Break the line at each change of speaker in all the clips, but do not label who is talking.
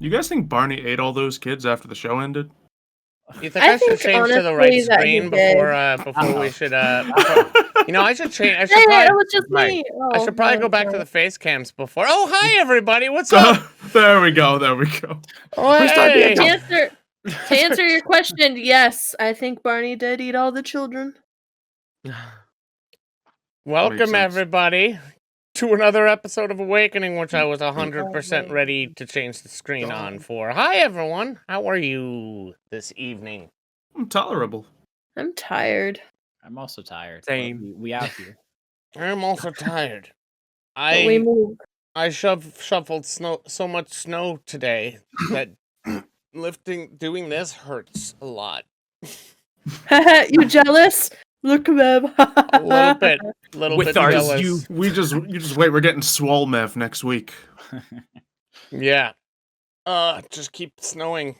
You guys think Barney ate all those kids after the show ended?
You think I should change to the right screen before we should I should change. I should probably.
It was just me.
I should probably go back to the face cams before. Oh, hi everybody. What's up?
There we go.
Oh, hey.
To answer your question, yes, I think Barney did eat all the children.
Welcome everybody to another episode of Awakening, which I was 100% ready to change the screen on for. Hi everyone. How are you this evening?
I'm tolerable.
I'm tired.
I'm also tired.
Same.
We out here.
I'm also tired.
We moved.
I shuffled so much snow today that doing this hurts a lot.
You jealous? Look, Mev.
A little bit jealous.
You just wait. We're getting swole Mev next week.
Yeah. Just keep snowing.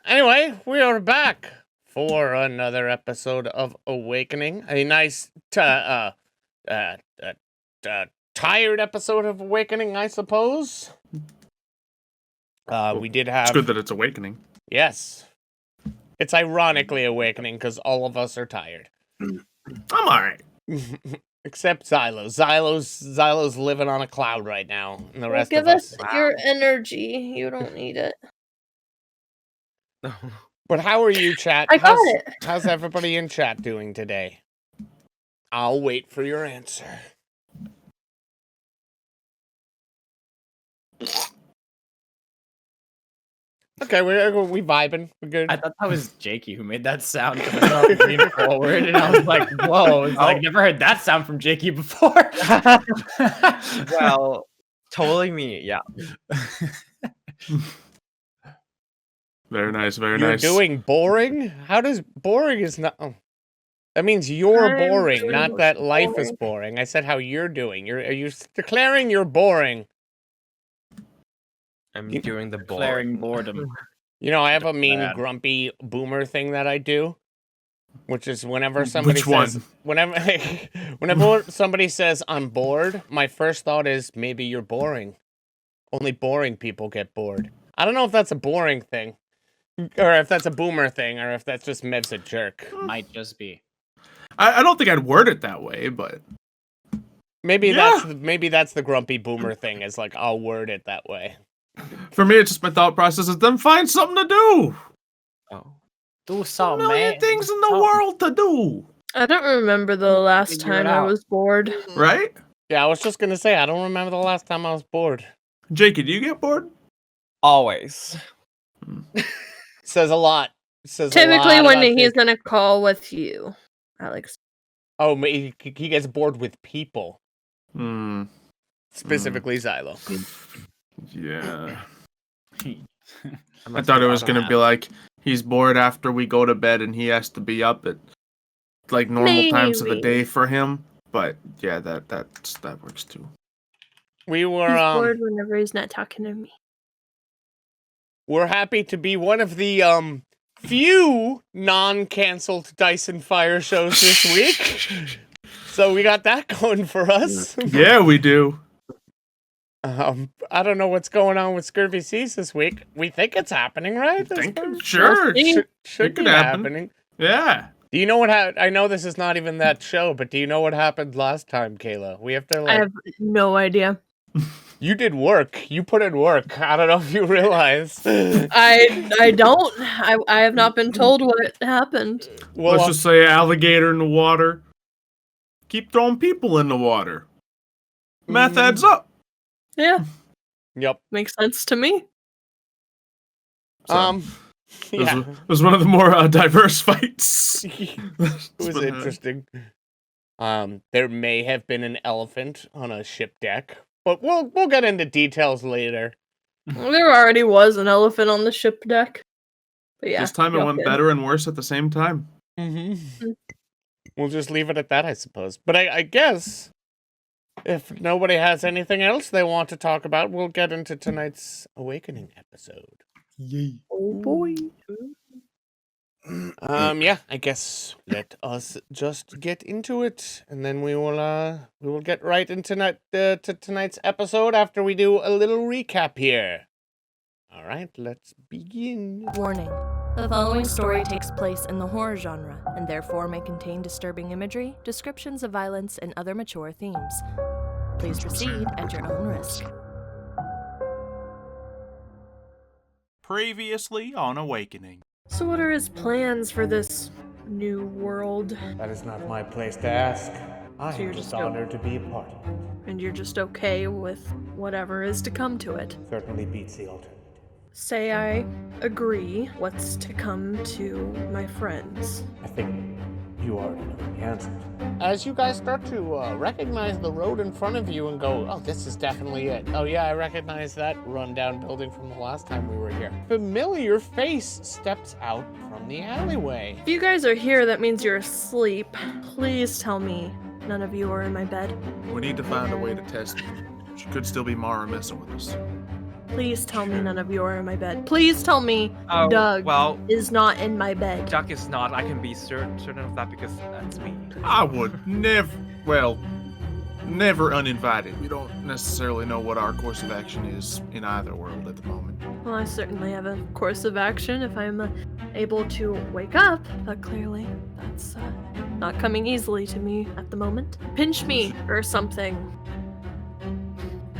Anyway, we are back for another episode of Awakening. A nice, tired episode of Awakening, I suppose. We did have.
It's good that it's Awakening.
Yes. It's ironically Awakening because all of us are tired.
I'm alright.
Except Xylo. Xylo's living on a cloud right now. And the rest
give
of us.
Your energy. You don't need it.
But how are you, chat?
I got it.
How's everybody in chat doing today? I'll wait for your answer. Okay, we vibing. We're good.
I thought that was Jakey who made that sound leaning forward, and I was like, "Whoa!" I've never heard that sound from Jakey before.
Well, totally me. Yeah.
Very nice.
You're doing boring? How does boring is not? Oh. That means you're boring, not that life is boring. I said how you're doing. Are you declaring you're boring?
I'm doing the
declaring boredom.
You know, I have a mean, grumpy boomer thing that I do, which is whenever somebody whenever somebody says I'm bored, my first thought is maybe you're boring. Only boring people get bored. I don't know if that's a boring thing, or if that's a boomer thing, or if that's just Mev's a jerk.
Might just be.
I don't think I'd word it that way, but
maybe that's the grumpy boomer thing. Is like I'll word it that way.
For me, it's just my thought process is then find something to do.
Oh,
do something,
man. Things in the world to do.
I don't remember the last time I was bored.
Right?
Yeah, I was just gonna say I don't remember the last time I was bored.
Jakey, do you get bored?
Always.
Says a lot.
Typically when he's in a call with you, Alex.
Oh, he gets bored with people. Specifically Xylo.
Yeah. I thought it was going to be like, he's bored after we go to bed and he has to be up at like normal times of the day for him. But yeah, that works too.
We were
he's bored whenever he's not talking to me.
We're happy to be one of the few non-canceled Dyson Fire shows this week. So we got that going for us.
Yeah, we do.
I don't know what's going on with Scurvy Seas this week. We think it's happening, right?
Sure.
Should be happening.
Yeah.
Do you know what happened? I know this is not even that show, but do you know what happened last time, Kayla? We have to
I have no idea.
You did work. You put in work. I don't know if you realize.
I don't. I have not been told what happened.
Well, let's just say alligator in the water. Keep throwing people in the water. Math adds up.
Yeah.
Yep.
Makes sense to me.
Yeah.
It was one of the more diverse fights.
It was interesting. There may have been an elephant on a ship deck, but we'll get into details later.
There already was an elephant on the ship deck. But yeah.
This time it went better and worse at the same time.
Mm-hmm. We'll just leave it at that, I suppose. But I guess if nobody has anything else they want to talk about, we'll get into tonight's Awakening episode.
Yay.
Oh boy.
Yeah, I guess let us just get into it, and then we will get right into tonight's episode after we do a little recap here. All right, let's begin.
Warning. The following story takes place in the horror genre and therefore may contain disturbing imagery, descriptions of violence, and other mature themes. Please proceed at your own risk.
Previously on Awakening.
So what are his plans for this new world?
That is not my place to ask. I
So
am
you're
just
just
honored to be a part of it.
And you're just okay with whatever is to come to it?
Certainly beats the alternative.
Say I agree. What's to come to my friends?
I think you already know the answer. As you guys start to recognize the road in front of you and go, oh, this is definitely it. Oh yeah, I recognize that rundown building from the last time we were here. Familiar face steps out from the alleyway.
If you guys are here, that means you're asleep. Please tell me none of you are in my bed.
We need to find a way to test it. She could still be Mara messing with us.
Please tell me none of you are in my bed. Please tell me
Oh,
Doug
well,
is not in my bed.
Duck is not. I can be certain of that because that's me.
I would never uninvited. We don't necessarily know what our course of action is in either world at the moment.
Well, I certainly have a course of action if I'm able to wake up, but clearly that's not coming easily to me at the moment. Pinch me or something.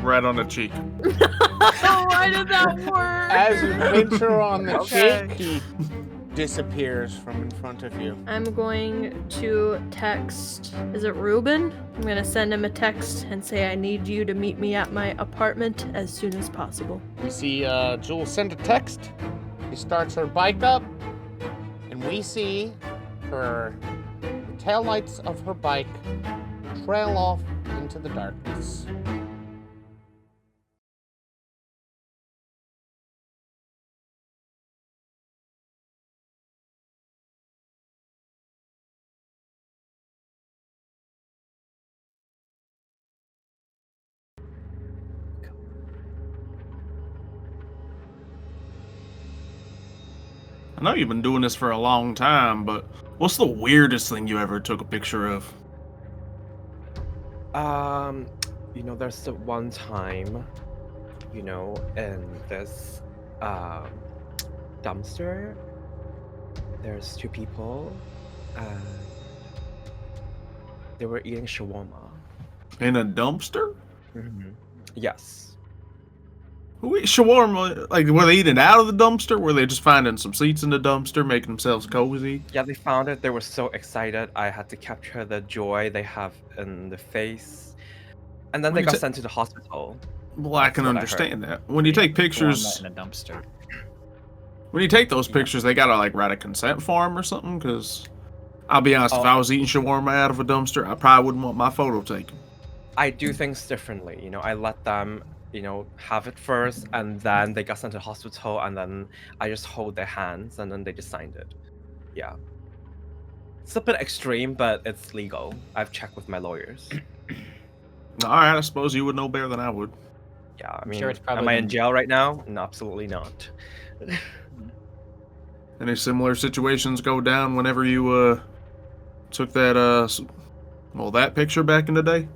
Right on the cheek.
Why did that work?
As you pinch her on the
Okay.
cheek, he disappears from in front of you.
I'm going to text, is it Ruben? I'm going to send him a text and say I need you to meet me at my apartment as soon as possible.
We see Jules send a text. She starts her bike up, and we see the taillights of her bike trail off into the darkness.
I know you've been doing this for a long time, but what's the weirdest thing you ever took a picture of?
There's the one time, in this dumpster, there's two people, and they were eating shawarma.
In a dumpster?
Mm-hmm. Yes.
Who eat shawarma? Like, were they eating out of the dumpster? Were they just finding some seats in the dumpster, making themselves cozy?
Yeah, they found it. They were so excited. I had to capture the joy they have in the face. And then
When
they
you
got
ta-
sent to the hospital.
Well, I can
That's what I heard.
understand that. When you take pictures,
in a dumpster.
when you take those pictures, they gotta like write a consent form or something. Because I'll be honest, if I was eating shawarma out of a dumpster, I probably wouldn't want my photo taken.
I do things differently. I let them, have it first, and then they got sent to the hospital, and then I just hold their hands, and then they just signed it. Yeah. It's a bit extreme, but it's legal. I've checked with my lawyers.
All right, I suppose you would know better than I would.
Yeah, I
I'm
mean,
sure it's probably
am I in
been-
jail right now? No, absolutely not.
Any similar situations go down whenever you took that that picture back in the day?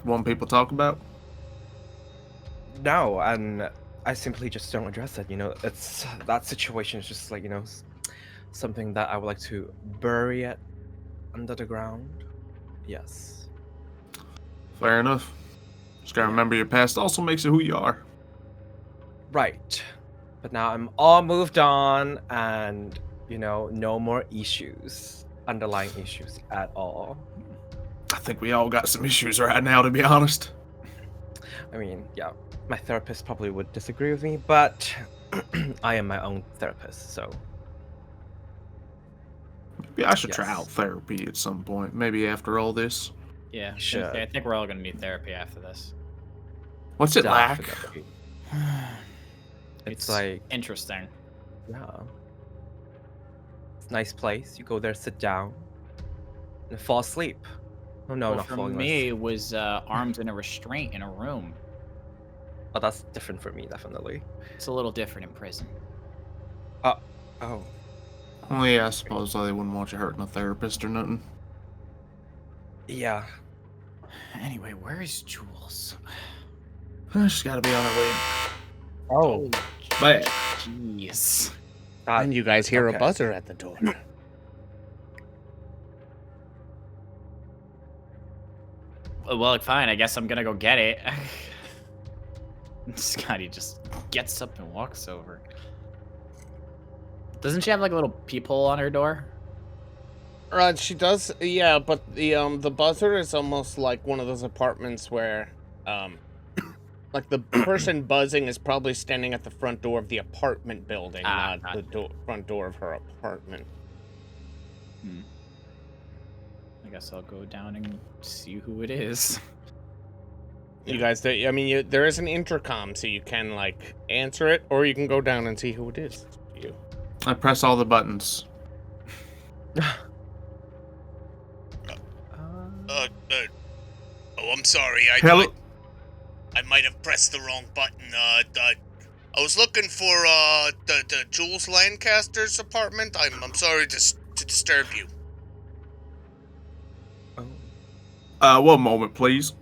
The one people talk about?
No, and I simply just don't address it. It's that situation is just like something that I would like to bury it under the ground. Yes.
Fair enough. Just gotta remember your past also makes it who you are.
Right. But now I'm all moved on, and no more issues, underlying issues at all.
I think we all got some issues right now, to be honest.
I mean, yeah, my therapist probably would disagree with me, but I am my own therapist, so.
Maybe I should try
Yes.
out therapy at some point. Maybe after all this.
Yeah,
Should.
I think we're all gonna need therapy after this.
What's it like?
Definitely.
It's
like,
interesting.
yeah. It's a nice place. You go there, sit down, and fall asleep. Oh no,
Well,
not
for
falling
me,
asleep.
it was arms in a restraint in a room.
Oh, that's different for me, definitely.
It's a little different in prison.
Oh.
Well, yeah, I suppose they wouldn't want you hurting a therapist or nothing.
Yeah.
Anyway, where is Jules?
She's got to be on her way.
Oh,
But
jeez.
And you guys hear
okay.
a buzzer at the door.
Well, fine. I guess I'm gonna go get it. Scotty just gets up and walks over. Doesn't she have like a little peephole on her door?
Right, she does, yeah, but the buzzer is almost like one of those apartments where, like the person buzzing is probably standing at the front door of the apartment building, not the front door of her apartment.
I guess I'll go down and see who it is.
You guys, there is an intercom, so you can like answer it, or you can go down and see who it is. You.
I press all the buttons.
Oh, I'm sorry.
Hello.
I might have pressed the wrong button. I was looking for the Jules Lancaster's apartment. I'm sorry to disturb you.
One moment, please.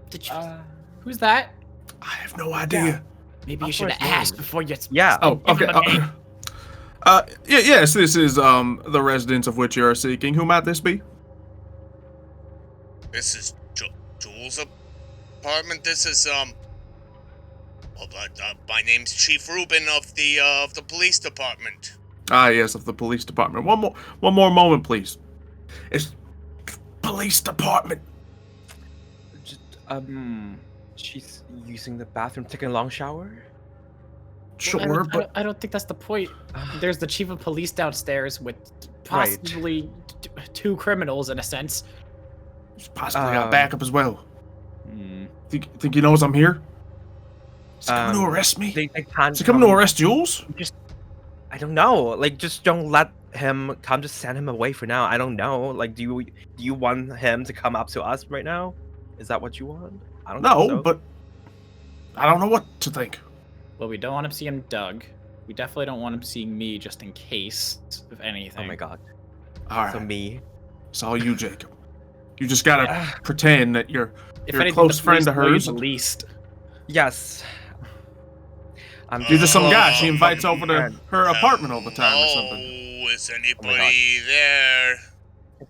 Did you? Who's that?
I have no idea.
Maybe you should have asked before you.
Yeah.
Oh, okay. Yes, this is the residence of which you are seeking. Who might this be?
This is Jules' apartment. This is my name's Chief Ruben of the police department.
Ah, yes, of the police department. One more moment, please. It's police department.
Just, she's using the bathroom, taking a long shower.
Sure, but
I don't think that's the point. There's the chief of police downstairs with possibly two criminals in a sense.
she's possibly got backup as well. Think he knows I'm here? Is he coming to arrest me?
They can't.
Is he coming to arrest Jules?
I don't know. Like, just don't let him come. Just send him away for now. I don't know. Like, do you want him to come up to us right now? Is that what you want? I don't know. So.
But I don't know what to think.
Well, we don't want him seeing Doug. We definitely don't want him seeing me, just in case of anything.
Oh my god.
All right.
So me.
It's all you, Jacob. You just gotta pretend that you're a
anything,
close
the
friend
police
of
know you
hers.
the least.
Yes.
You're just some guy she invites over to her apartment all the time or something.
Oh, is anybody there?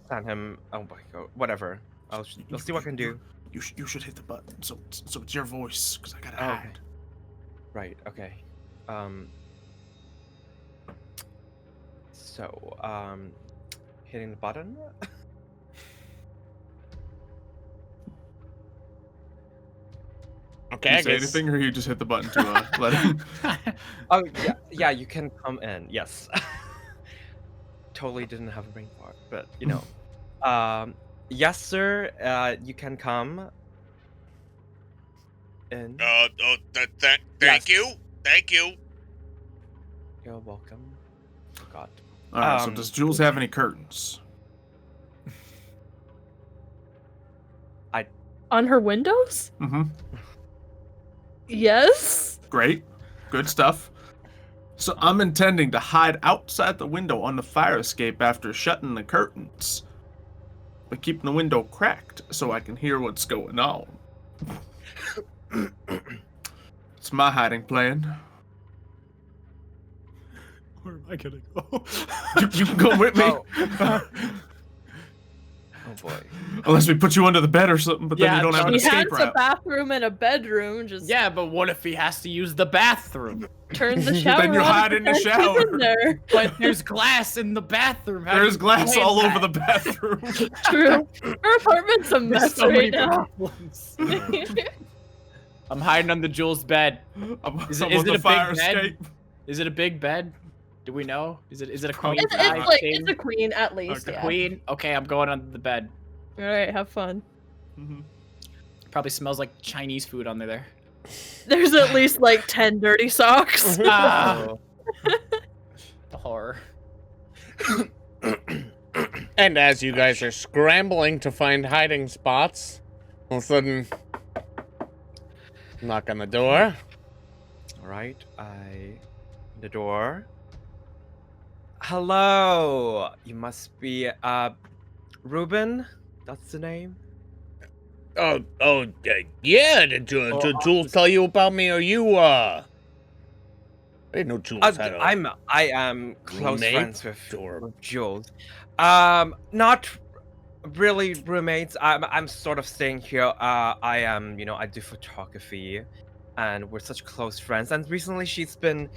Send him. Oh my god. Whatever. I'll see what I can do.
You should hit the button so it's your voice because I gotta
Okay.
hide.
Right. Okay. So hitting the button.
Okay,
Do
I
you say
guess.
anything, or you just hit the button to let him?
Oh yeah. You can come in. Yes. Totally didn't have a brain fart, but you know. Yes, sir. You can come in.
Thank you. Thank you.
You're welcome. God.
All right. So does Jules have any curtains?
On her windows?
Mm-hmm.
Yes.
Great. Good stuff. So I'm intending to hide outside the window on the fire escape after shutting the curtains, but keeping the window cracked so I can hear what's going on. It's my hiding plan.
Where am I gonna go?
You can go with me.
Oh boy.
Unless we put you under the bed or something, but then
Yeah,
you don't have an
He has
escape
a
route.
bathroom and a bedroom. Just
Yeah, but what if he has to use the bathroom?
turn the shower
Then you
on
hide
and
in the
pretend he's
shower.
in there.
But there's glass in the bathroom. How do
There's
you
glass
explain
all
that?
over the bathroom.
True. Her apartment's a
There's
mess
so many
right now.
problems. I'm hiding under Jules' bed. Is
I'm
it
on
a
the
big
fire
bed?
escape.
Is it a big bed? Do we know? Is it a queen?
It's
size
like
king?
it's a queen at least.
The
Yeah.
queen? Okay, I'm going under the bed.
All right, have fun.
Mhm.
Probably smells like Chinese food under there.
There's at least like 10 dirty socks.
Ah, the horror.
And as you guys are scrambling to find hiding spots, all of a sudden, knock on the door.
All right. The door. Hello. You must be Ruben. That's the name.
Yeah. Did Jules tell you about me? Or you I didn't know Jules had a
I am close
roommate
friends
or-
with Jules. Not really roommates. I'm sort of staying here. I am, I do photography, and we're such close friends. And recently, she's been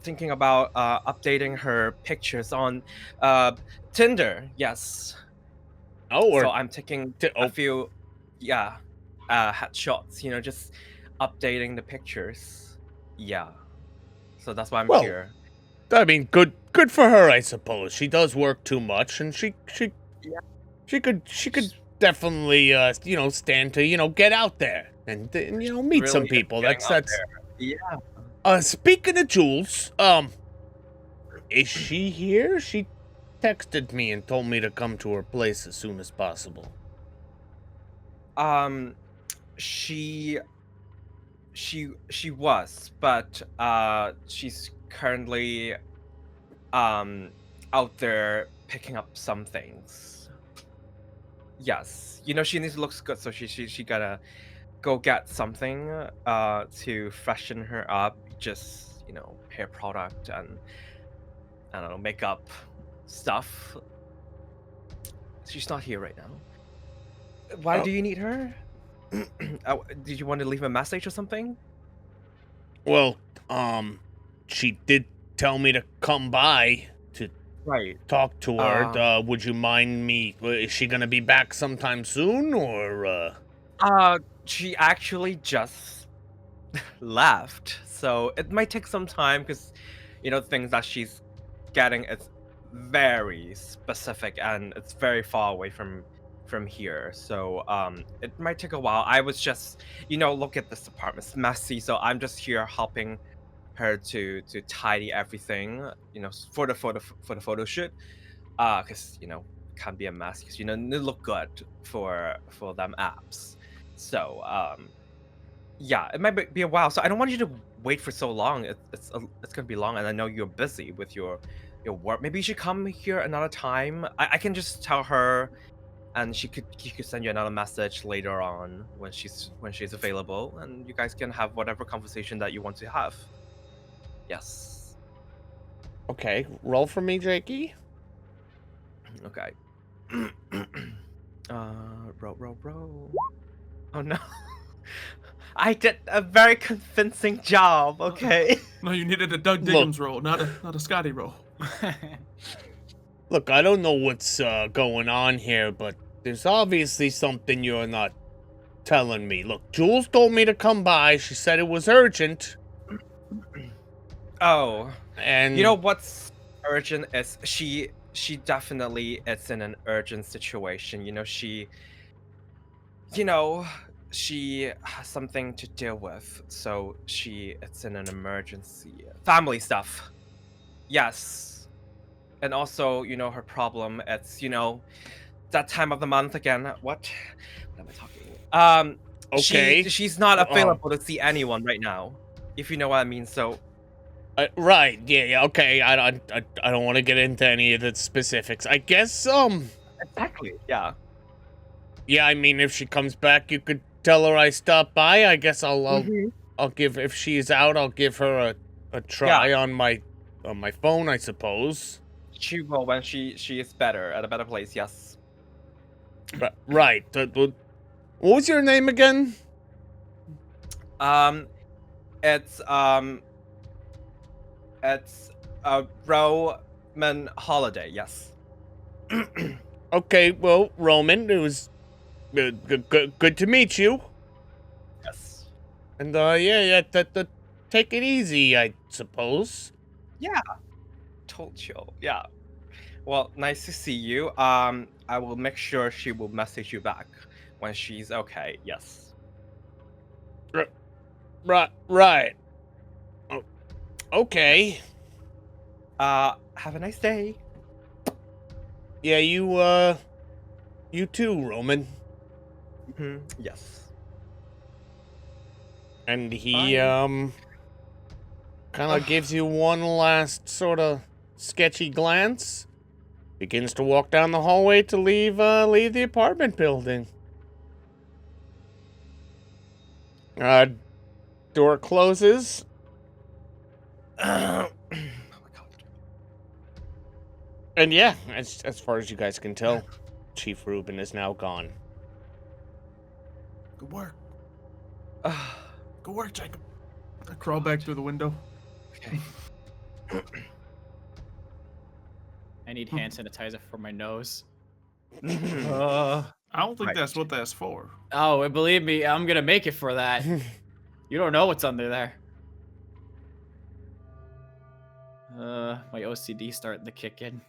thinking about updating her pictures on Tinder. Yes.
Oh,
So I'm taking a few, headshots. Just updating the pictures. Yeah. So that's why I'm
Well,
here.
I mean, good for her, I suppose. She does work too much, and she could definitely stand to get out there and meet
Really
some people.
getting
That's
out Yeah.
Speaking of Jules, is she here? She texted me and told me to come to her place as soon as possible.
She was, but she's currently out there picking up some things. Yes, she needs to look good, so she gotta go get something to freshen her up. Just hair product and I don't know, makeup stuff. She's not here right now. Why do you need her? Did you want to leave a message or something?
Well, she did tell me to come by to talk to her. Would you mind me? Is she gonna be back sometime soon, or?
She actually just left, so it might take some time because, things that she's getting is very specific and it's very far away from here. So it might take a while. I was just, look at this apartment's messy, so I'm just here helping her to tidy everything, for the photo shoot. Because can't be a mess because it look good for them apps. So yeah, it might be a while. So I don't want you to wait for so long. It's gonna be long, and I know you're busy with your work. Maybe you should come here another time. I can just tell her, and she could send you another message later on when she's available, and you guys can have whatever conversation that you want to have. Yes.
Okay, roll for me, Jakey.
Okay. Row. Oh no. I did a very convincing job. Okay.
No, you needed a Doug Diggums roll, not a Scotty roll.
Look, I don't know what's going on here, but there's obviously something you're not telling me. Look, Jules told me to come by. She said it was urgent.
Oh.
And
what's urgent is she definitely is in an urgent situation. She has something to deal with, so it's in an emergency. Family stuff. Yes. And also, her problem, it's, that time of the month again. What am I talking?
Okay.
She's not available to see anyone right now, if you know what I mean. So
right, yeah, okay. I don't want to get into any of the specifics. I guess
exactly, yeah.
Yeah, I mean, if she comes back, you could tell her I stopped by. I guess I'll give, if she's out, I'll give her a try on my phone, I suppose.
She will when she is better, at a better place. Yes.
Right. What was your name again?
It's Roman Holiday. Yes.
Okay. Well, Roman, it was good to meet you.
Yes.
And take it easy, I suppose.
Yeah. Told you. Yeah. Well, nice to see you. I will make sure she will message you back when she's okay. Yes.
Right. Oh, okay.
Have a nice day.
Yeah, you too, Roman.
Yes.
And he kind of gives you one last sort of sketchy glance, begins to walk down the hallway to leave the apartment building. Door closes.
Oh my god.
And yeah, as far as you guys can tell, Chief Ruben is now gone.
Good work. Good work, Jacob. I crawl back through the window.
Okay.
I need hand sanitizer for my nose.
I don't think
Right.
that's what that's for.
Oh, believe me, I'm gonna make it for that. You don't know what's under there. My OCD starting to kick in.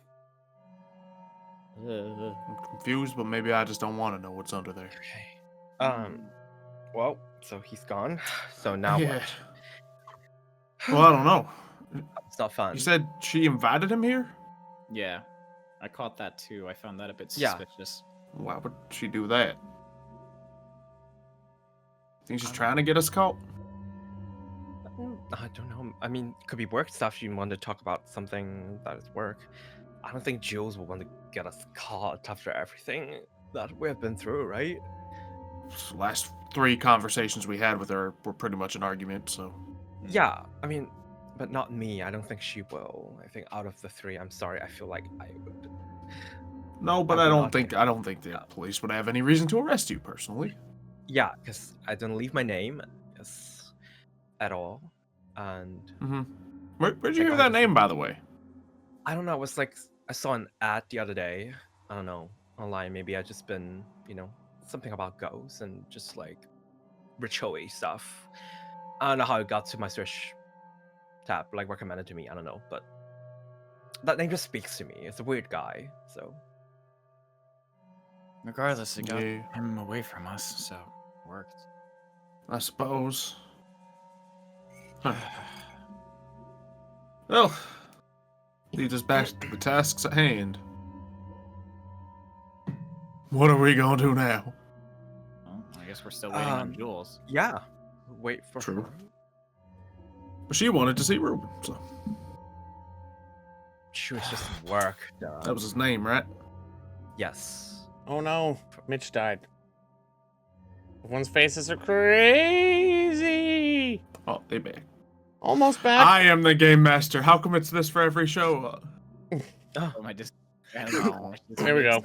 I'm confused, but maybe I just don't want to know what's under there.
Okay. Well, so he's gone. So now
Yeah.
what?
Well, I don't know.
It's not fun.
You said she invited him here?
Yeah, I caught that too. I found that a bit
Yeah.
suspicious.
Why would she do that? Think she's trying to get us caught?
I don't know. I mean, it could be work stuff. She wanted to talk about something that is work. I don't think Jules will want to get us caught after everything that we've been through, right?
Last 3 conversations we had with her were pretty much an argument, so.
Yeah, I mean, but not me. I don't think she will. I think out of the 3, I'm sorry. I feel like I would.
No, but
I
I
would
don't
not
think
get-
I don't think the police would have any reason to arrest you personally.
Yeah, because I didn't leave my name at all, and
Mm-hmm. Where'd you
Like,
hear
I
that
just-
name, by the way?
I don't know. It was like I saw an ad the other day. I don't know, online. Maybe I just been, something about ghosts and just like ritual-y stuff. I don't know how it got to my search tab, like recommended to me. I don't know, but that name just speaks to me. It's a weird guy, so
Regardless, it got
Yeah.
him away from us, so it worked.
I suppose. Huh. Well, leads us back to the tasks at hand. What are we gonna do now?
Well, I guess we're still waiting on
Um,
Jules.
yeah. Wait for
True.
her.
But she wanted to see Ruben, so
She was just at work.
that was his name, right?
Yes.
Oh no, Mitch died. Everyone's faces are crazy.
Oh, they back.
Almost back.
I am the game master. How come it's this for every show?
Oh, my dis-
There we go.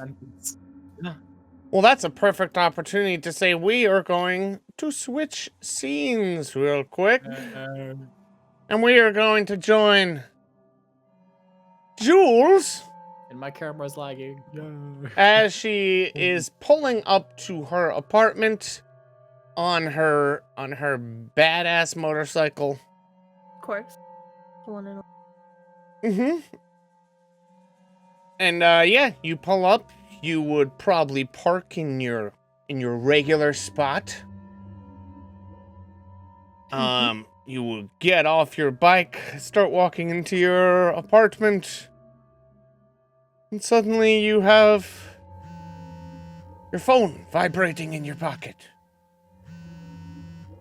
Well, that's a perfect opportunity to say we are going to switch scenes real quick. And we are going to join Jules
And my camera's lagging.
as she is pulling up to her apartment on her badass motorcycle.
Of course. The one and
Mm-hmm. And yeah, you pull up. You would probably park in your regular spot. You would get off your bike, start walking into your apartment, and suddenly you have your phone vibrating in your pocket.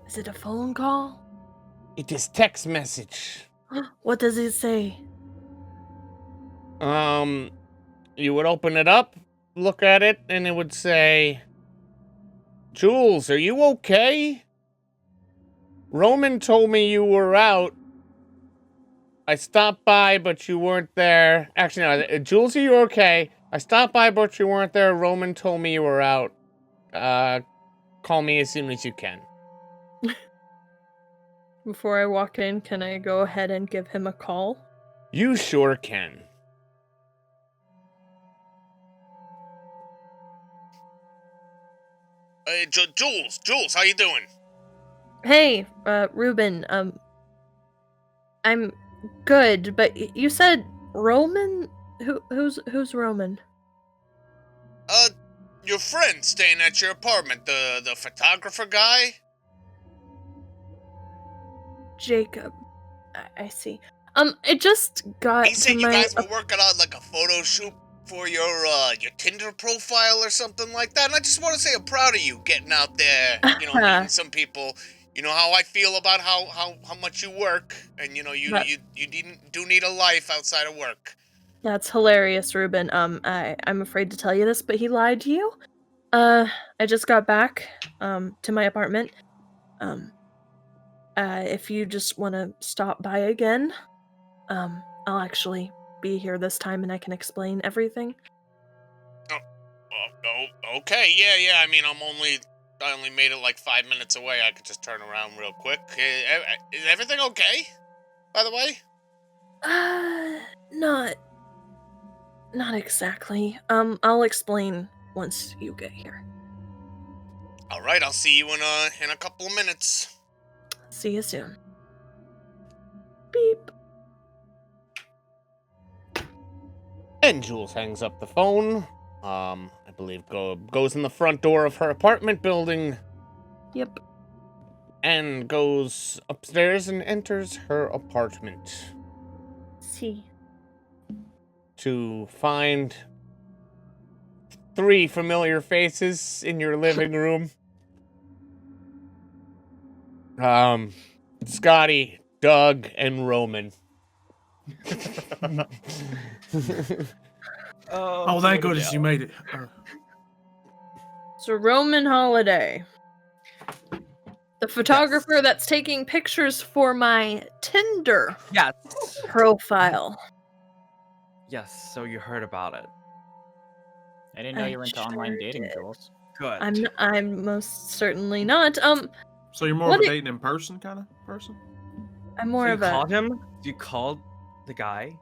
Is it a phone call?
It is text message.
What does it say?
You would open it up, look at it, and it would say, Jules, are you okay? Roman told me you were out. I stopped by, but you weren't there. Actually, no, Jules, are you okay? I stopped by, but you weren't there. Roman told me you were out. Call me as soon as you can.
Before I walk in, can I go ahead and give him a call?
You sure can.
Hey, Jules, how you doing?
Hey, Ruben, I'm good, but you said Roman? Who's Roman?
Your friend staying at your apartment, the photographer guy?
Jacob. I see. It just got
He said
to
you
my
guys were working on like a photo shoot for your Tinder profile or something like that. And I just want to say I'm proud of you getting out there, meeting some people. you know how I feel about how much you work, and you do need a life outside of work.
That's hilarious, Ruben. I'm afraid to tell you this, but he lied to you. I just got back, to my apartment. If you just want to stop by again, I'll actually be here this time and I can explain everything.
Okay, yeah. I mean, I only made it like 5 minutes away. I could just turn around real quick. Is everything okay? By the way?
Not exactly. I'll explain once you get here.
All right, I'll see you in a couple of minutes.
See you soon. Beep.
And Jules hangs up the phone. I believe goes in the front door of her apartment building.
Yep.
And goes upstairs and enters her apartment.
See.
To find 3 familiar faces in your living room. Scotty, Doug, and Roman.
Oh, thank goodness you made it.
So Roman Holiday, the photographer that's taking pictures for my Tinder profile.
Yes, so you heard about it.
I didn't know you were into online dating,
did.
Jules.
Good.
I'm most certainly not.
So you're more of a dating in person kind of person?
I'm more
So
of
you
a
called him? You called the guy?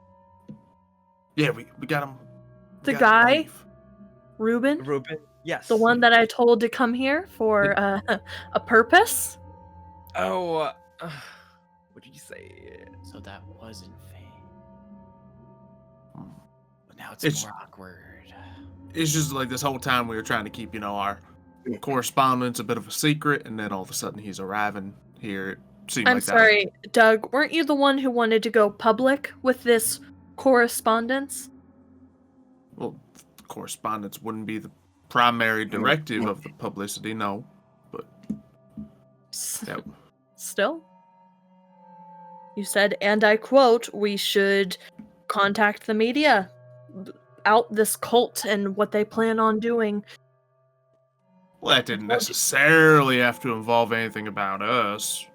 Yeah, we got him.
the guy, Ruben,
Yes.
the one that I told to come here for a purpose.
Oh, what did you say?
So that wasn't fake. But now
It's-
it's more awkward.
It's just like this whole time we were trying to keep, our correspondence a bit of a secret, and then all of a sudden he's arriving here. It seemed
I'm
like
sorry, Doug. Weren't you the one who wanted to go public with this correspondence?
Well, correspondence wouldn't be the primary directive of the publicity, no. But that,
Still? You said, and I quote, we should contact the media out this cult and what they plan on doing.
well, that didn't necessarily have to involve anything about us.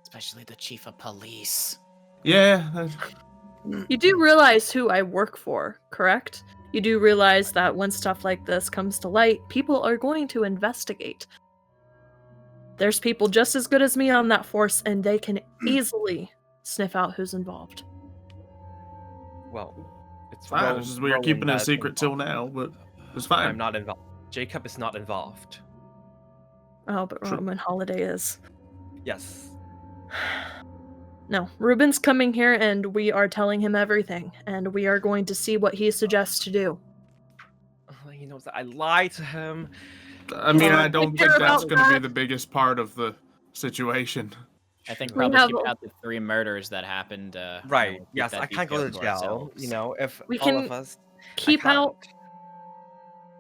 Especially the chief of police.
Yeah.
You do realize who I work for, correct? You do realize that when stuff like this comes to light, people are going to investigate. There's people just as good as me on that force, and they can easily sniff out who's involved.
Well, it's
Fine, it's just we were keeping it a secret till now, but it's fine.
I'm not involved. Jacob is not involved.
Oh, but
True.
Roman Holiday is.
Yes.
No, Ruben's coming here and we are telling him everything, and we are going to see what he suggests to do.
He knows that I lied to him.
I mean, I don't think
care
that's
about
going to be
that.
the biggest part of the situation.
I think
We
probably
have
keep
a-
out the 3 murders that happened.
Right.
keep
Yes,
that
I can't go to
detail
jail.
ourselves.
If
We
all
can
of us
Keep
can't.
out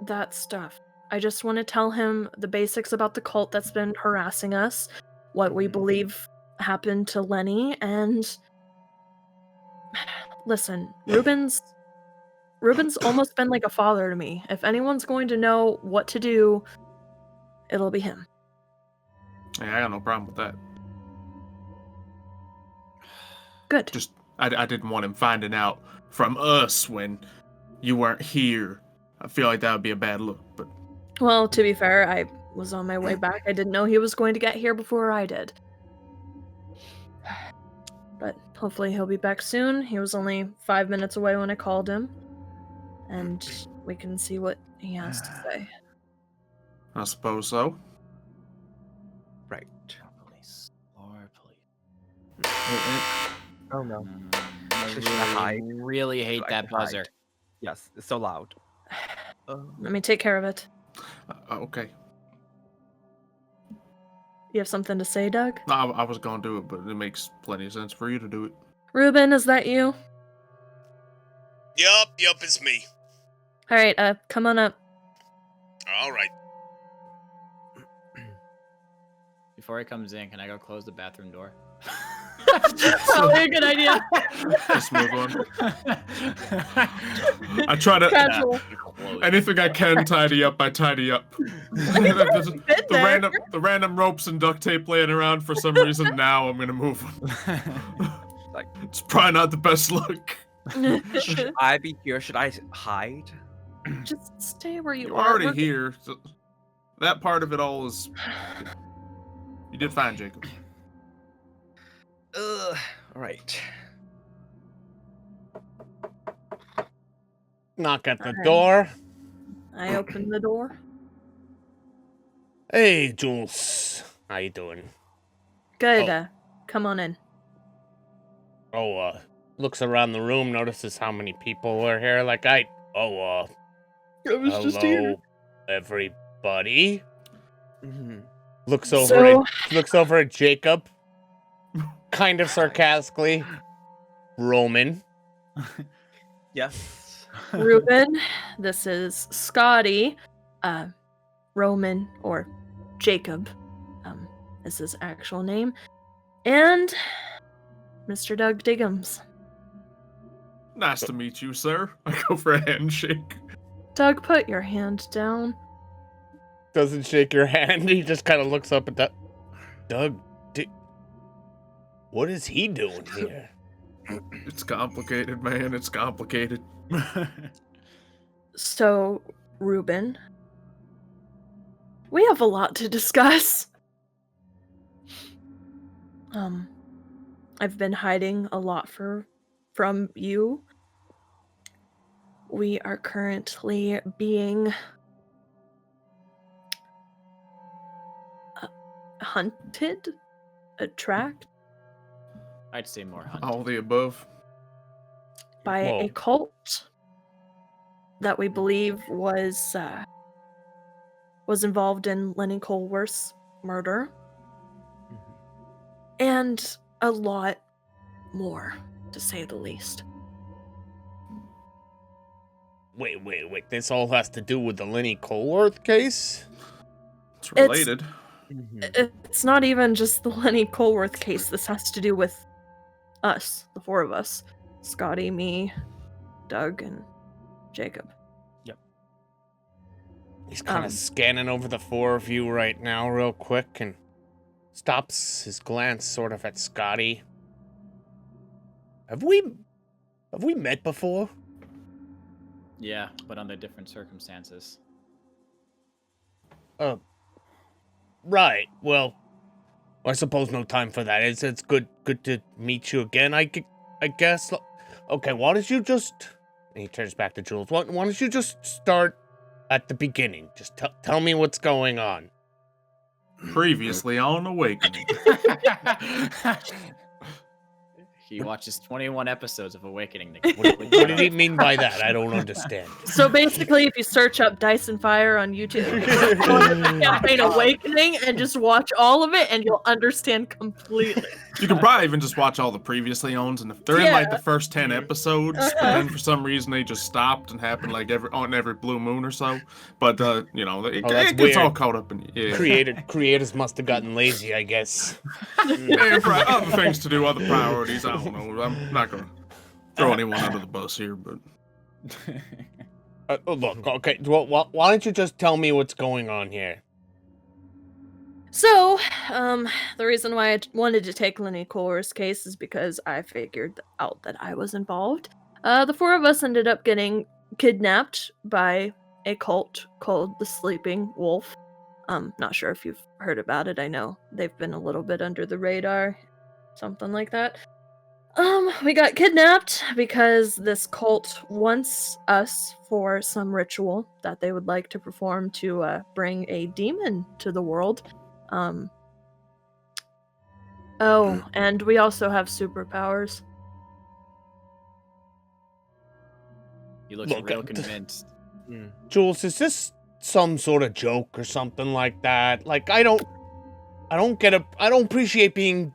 that stuff. I just want to tell him the basics about the cult that's been harassing us, what we believe happened to Lenny, and listen, Ruben's almost been like a father to me. If anyone's going to know what to do, it'll be him.
Yeah, I got no problem with that.
Good.
Just, I didn't want him finding out from us when you weren't here. I feel like that would be a bad look, but...
Well, to be fair, I was on my way back. I didn't know he was going to get here before I did. But hopefully he'll be back soon. He was only 5 minutes away when I called him. And we can see what he has to say.
I suppose so.
Right.
Police. Or police.
Oh no.
I
They should hide.
really hate
I
that
can hide.
buzzer.
Yes, it's so loud.
Let me take care of it.
Okay.
You have something to say, Doug?
No, I was going to do it, but it makes plenty of sense for you to do it.
Ruben, is that you?
Yup, it's me.
Alright, come on up.
All right.
before he comes in, can I go close the bathroom door?
Probably a good idea.
Just move on. I try to
Casual.
anything I can tidy up. I tidy up. the random ropes and duct tape laying around for some reason. Now I'm gonna move them. It's probably not the best look.
Should I be here? Should I hide?
Just stay where you
You're
are.
already here. So that part of it all is. You did fine, Jacob.
All right.
Knock at the
Alright.
door.
I open the door.
Hey, Jules. How you doing?
Good.
Oh.
Come on in.
Looks around the room, notices how many people are here.
I was
hello, everybody.
Mhm.
Looks over
So-
looks over at Jacob, kind of sarcastically. Roman.
Yes.
Ruben. This is Scotty. Roman or Jacob. Is his actual name. And Mr. Doug Diggums.
Nice to meet you, sir. I go for a handshake.
Doug, put your hand down.
Doesn't shake your hand. He just kind of looks up at Doug. What is he doing here?
It's complicated, man. It's complicated.
So, Ruben, we have a lot to discuss. I've been hiding a lot from you. We are currently being hunted, tracked
I'd say more hunt.
All the above.
by a
Whoa.
cult that we believe was involved in Lenny Colworth's murder, and a lot more, to say the least.
Wait. This all has to do with the Lenny Colworth case?
It's related.
It's not even just the Lenny Colworth case. This has to do with us, the four of us. Scotty, me, Doug, and Jacob.
He's kind
Um,
of scanning over the four of you right now real quick and stops his glance sort of at Scotty. Have we met before?
Yeah, but under different circumstances.
Right. Well, I suppose no time for that. It's good to meet you again. I guess. Okay, why don't you just? And he turns back to Jules. Why don't you just start at the beginning? Just tell me what's going on.
Previously on Awakening.
He watches 21 episodes of Awakening.
What did he mean by that? I don't understand.
So basically, if you search up Dyson Fire on YouTube, campaign Awakening, and just watch all of it, and you'll understand completely.
You can probably even just watch all the previously owns, and if they're in like the first 10 episodes, but then for some reason they just stopped and happened like every blue moon or so. But
that's
it gets all
weird.
caught up in
Creators must have gotten lazy, I guess.
and for other things to do, other priorities. I don't know. I'm not gonna throw anyone under the bus here, but
Look, okay. Well, why don't you just tell me what's going on here?
So, the reason why I wanted to take Lenny Colworth's case is because I figured out that I was involved. The four of us ended up getting kidnapped by a cult called the Sleeping Wolf. Not sure if you've heard about it. I know they've been a little bit under the radar, something like that. We got kidnapped because this cult wants us for some ritual that they would like to perform to bring a demon to the world. And we also have superpowers.
He looks
Look,
real convinced.
Jules, is this some sort of joke or something like that? Like, I don't appreciate being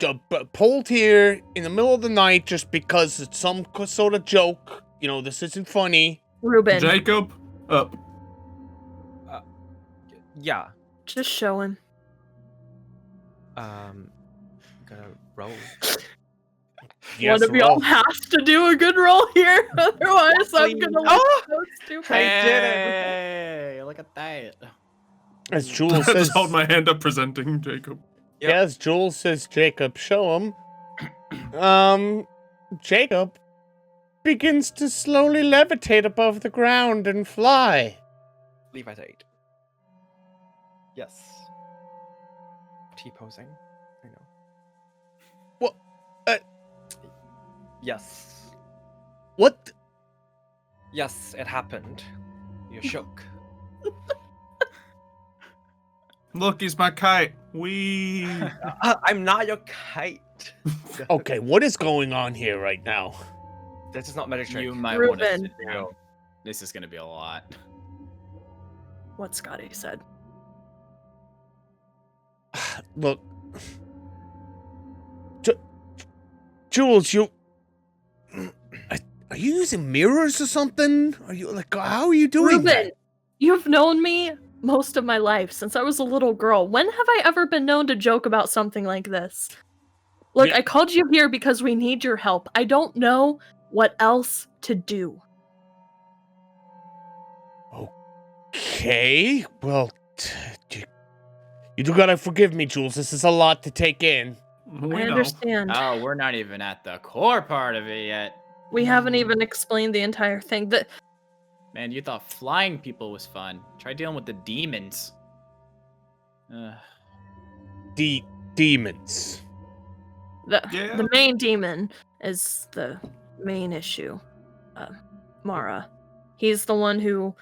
pulled here in the middle of the night just because it's some sort of joke. You know, this isn't funny.
Ruben,
Jacob, up.
Yeah.
just show him.
Gonna roll.
Yes,
One of y'all
roll.
has to do a good roll here, otherwise I'm gonna look so stupid.
Hey, look at that.
As Jules
I
says,
just hold my hand up presenting Jacob.
Yep.
yeah, as Jules says, Jacob, show him. Jacob begins to slowly levitate above the ground and fly.
Levitate. Yes. T-posing. I know.
What?
Yes.
What?
Yes, it happened. You shook.
Look, he's my kite. Wee.
I'm not your kite.
Okay, what is going on here right now?
This is not magic trick.
You might want to
Ruben.
sit down. This is gonna be a lot.
What Scotty said.
Look, Jules, you are you using mirrors or something? Are you like how are you doing
Ruben,
that?
you've known me most of my life since I was a little girl. When have I ever been known to joke about something like this? Look,
Yeah.
I called you here because we need your help. I don't know what else to do.
Okay, well, you do gotta forgive me, Jules. This is a lot to take in.
We
I
know.
understand.
Oh, we're not even at the core part of it yet.
We haven't even explained the entire thing.
Man, you thought flying people was fun. Try dealing with the demons.
Demons.
Yeah.
The main demon is the main issue. Mara. He's the one who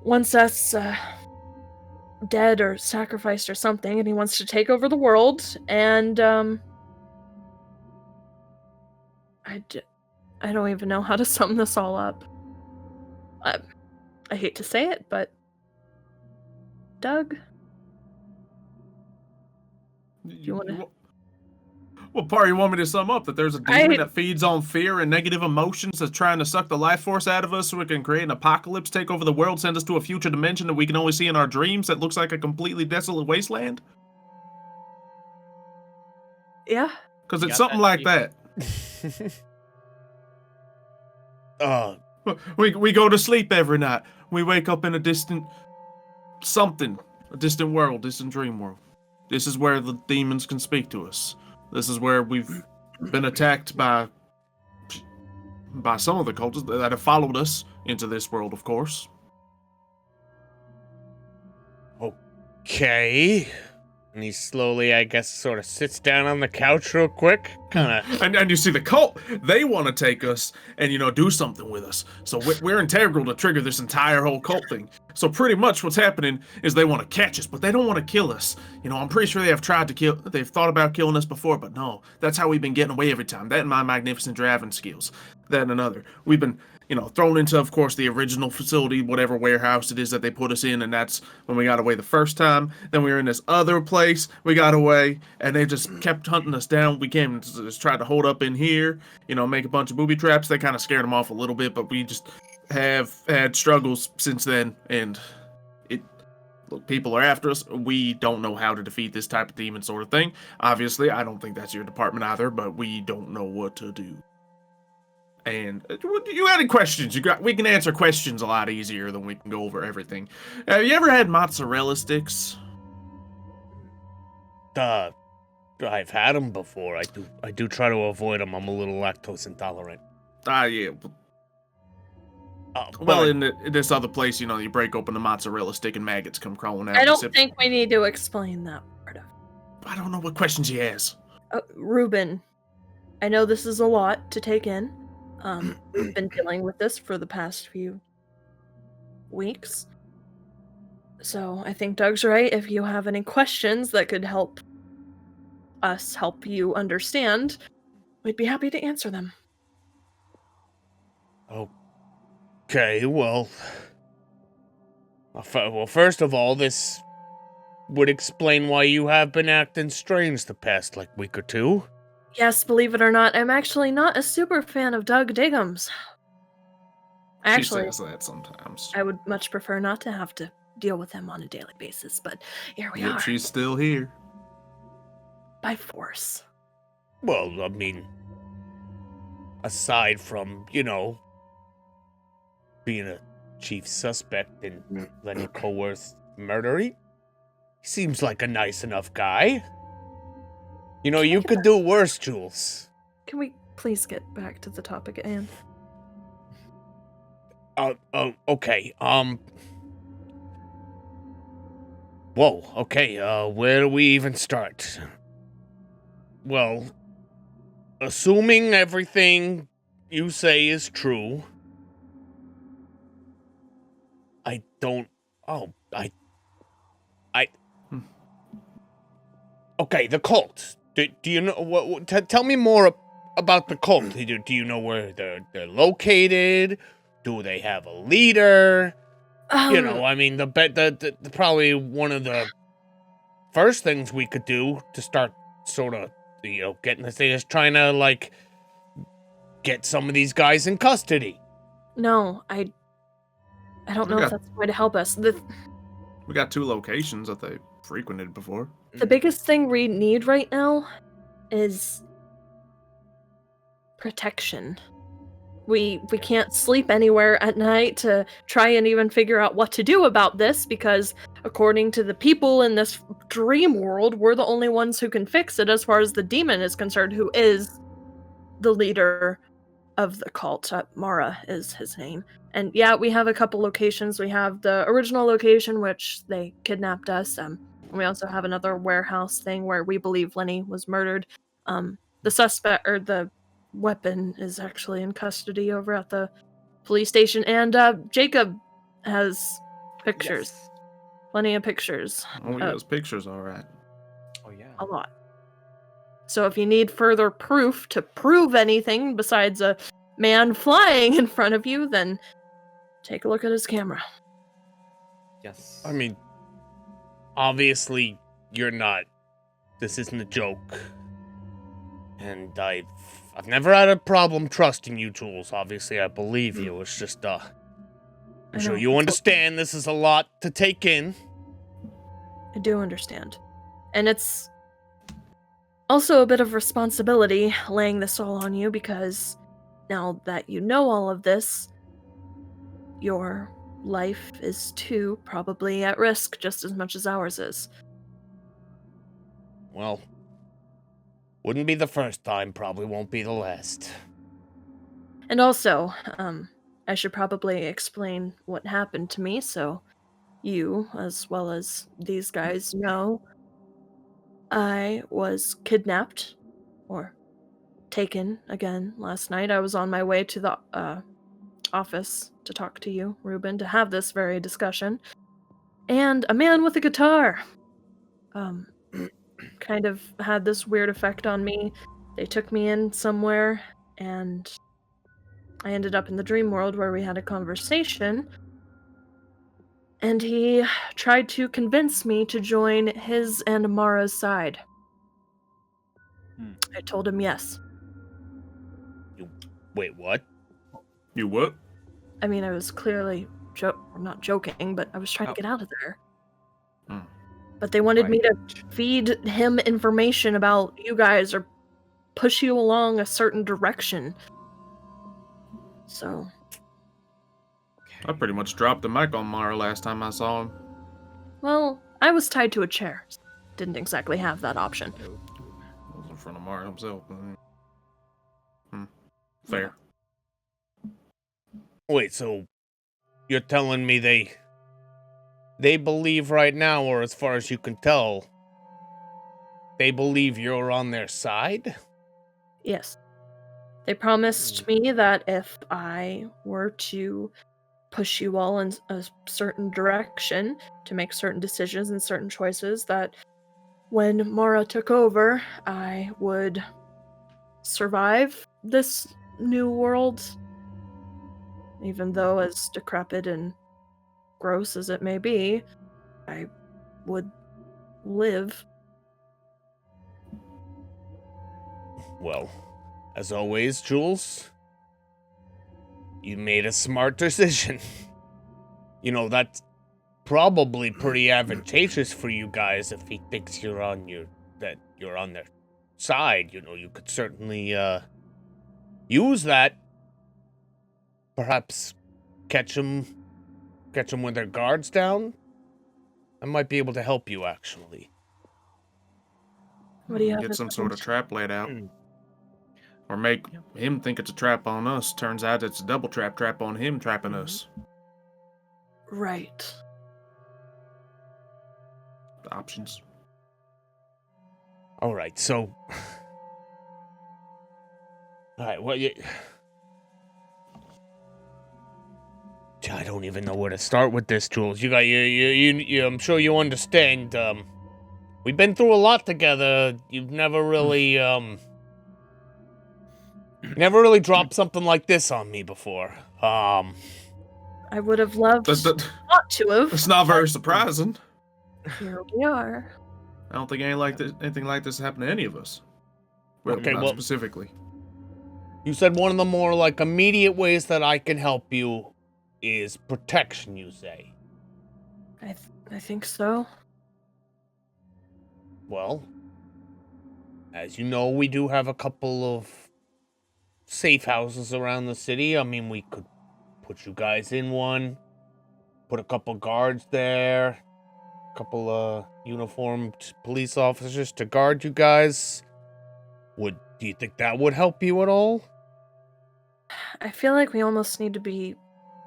wants us dead or sacrificed or something, and he wants to take over the world, and I don't even know how to sum this all up. I hate to say it, but Doug, you wanna-
What part you want me to sum up? That there's a demon that feeds on fear and negative emotions that's trying to suck the life force out of us so it can create an apocalypse, take over the world, send us to a future dimension that we can only see in our dreams that looks like a completely desolate wasteland?
yeah,
Because
You
it's
got
something
that,
like
Chief?
that. We go to sleep every night. We wake up in a distant something, a distant world, distant dream world. This is where the demons can speak to us. This is where we've been attacked by some of the cultures that have followed us into this world, of course.
Okay. And he slowly, I guess, sort of sits down on the couch real quick. Kind of.
And you see the cult, they want to take us and, do something with us. So we're integral to trigger this entire whole cult thing. So pretty much what's happening is they want to catch us, but they don't want to kill us. I'm pretty sure they've thought about killing us before, but no. That's how we've been getting away every time. That and my magnificent driving skills. That and another. We've been, thrown into, of course, the original facility, whatever warehouse it is that they put us in, and that's when we got away the first time. Then we were in this other place, we got away, and they just kept hunting us down. We came and just tried to hold up in here, make a bunch of booby traps. They kind of scared them off a little bit, but we just have had struggles since then, and look, people are after us. We don't know how to defeat this type of demon sort of thing. Obviously, I don't think that's your department either, but we don't know what to do. And you had any questions? We can answer questions a lot easier than we can go over everything. Have you ever had mozzarella sticks?
I've had them before. I do try to avoid them. I'm a little lactose intolerant.
Yeah. Well, in this other place, you break open the mozzarella stick and maggots come crawling out.
I don't think we need to explain that part of it.
I don't know what questions he has.
Ruben, I know this is a lot to take in. We've been dealing with this for the past few weeks. So I think Doug's right. If you have any questions that could help us help you understand, we'd be happy to answer them.
Okay, well, first of all, this would explain why you have been acting strange the past, week or two.
Yes, believe it or not, I'm actually not a super fan of Doug Diggums.
She says that sometimes.
I would much prefer not to have to deal with him on a daily basis, but here we are.
She's still here.
by force.
Well, I mean, aside from, being a chief suspect in Lenny Coworth's murder, he seems like a nice enough guy. You could do worse, Jules.
Can we please get back to the topic at hand?
Okay, Whoa, okay, where do we even start? Well, assuming everything you say is true, Okay, the cult. Do you know tell me more about the cult. Do you know where they're located? Do they have a leader? The probably one of the first things we could do to start sort of, getting this thing is trying to, get some of these guys in custody.
No, I don't know if that's going to help us.
We got 2 locations that they frequented before.
The biggest thing we need right now is protection. We can't sleep anywhere at night to try and even figure out what to do about this, because according to the people in this dream world, we're the only ones who can fix it as far as the demon is concerned, who is the leader of the cult. Mara is his name. And yeah, we have a couple locations. We have the original location, which they kidnapped us. We also have another warehouse thing where we believe Lenny was murdered. The suspect, or the weapon, is actually in custody over at the police station. And Jacob has pictures.
Yes.
Plenty of pictures.
Oh, yeah, those pictures, all right.
Oh yeah.
A lot. So if you need further proof to prove anything besides a man flying in front of you, then take a look at his camera.
Yes.
I mean, obviously, this isn't a joke. And I've never had a problem trusting you, Jules. Obviously, I believe you. It's just, I'm sure you understand this is a lot to take in.
I do understand. And it's also a bit of responsibility laying this all on you, because now that you know all of this, your life is too probably at risk just as much as ours is.
Well, wouldn't be the first time, probably won't be the last.
And also, I should probably explain what happened to me so you, as well as these guys, know. I was kidnapped, or taken again last night. I was on my way to the office to talk to you, Ruben, to have this very discussion. And a man with a guitar kind of had this weird effect on me. They took me in somewhere, and I ended up in the dream world where we had a conversation. And he tried to convince me to join his and Mara's side. I told him yes.
Wait, what?
You what?
I mean, I was clearly not joking, but I was trying to get out of there. But they wanted me to feed him information about you guys or push you along a certain direction. So
I pretty much dropped the mic on Mara last time I saw him.
well, I was tied to a chair. Didn't exactly have that option.
I was in front of Mara himself. Fair.
Wait, so you're telling me they believe right now, or as far as you can tell, they believe you're on their side?
Yes. They promised me that if I were to push you all in a certain direction, to make certain decisions and certain choices, that when Mara took over, I would survive this new world. Even though as decrepit and gross as it may be, I would live.
Well, as always, Jules, you made a smart decision. That's probably pretty advantageous for you guys if he thinks you're on their side, you could certainly use that. Perhaps catch them with their guards down. I might be able to help you, actually.
What do you have
Get
in
some sort of
mind?
trap laid out.
Mm.
Or make him think it's a trap on us. Turns out it's a double trap on him trapping us.
Right.
The options.
All right, so... All right, well, I don't even know where to start with this, Jules. You I'm sure you understand. We've been through a lot together. You've never really dropped something like this on me before.
I would have loved not to have.
It's not very surprising.
Here we are.
I don't think anything like this happened to any of us. Well,
Okay,
not
well-
specifically.
You said one of the more immediate ways that I can help you is protection. You say.
I think so.
Well, as you know, we do have a couple of safe houses around the city. I mean, we could put you guys in one, put a couple guards there, a couple of uniformed police officers to guard you guys. Do you think that would help you at all?
I feel like we almost need to be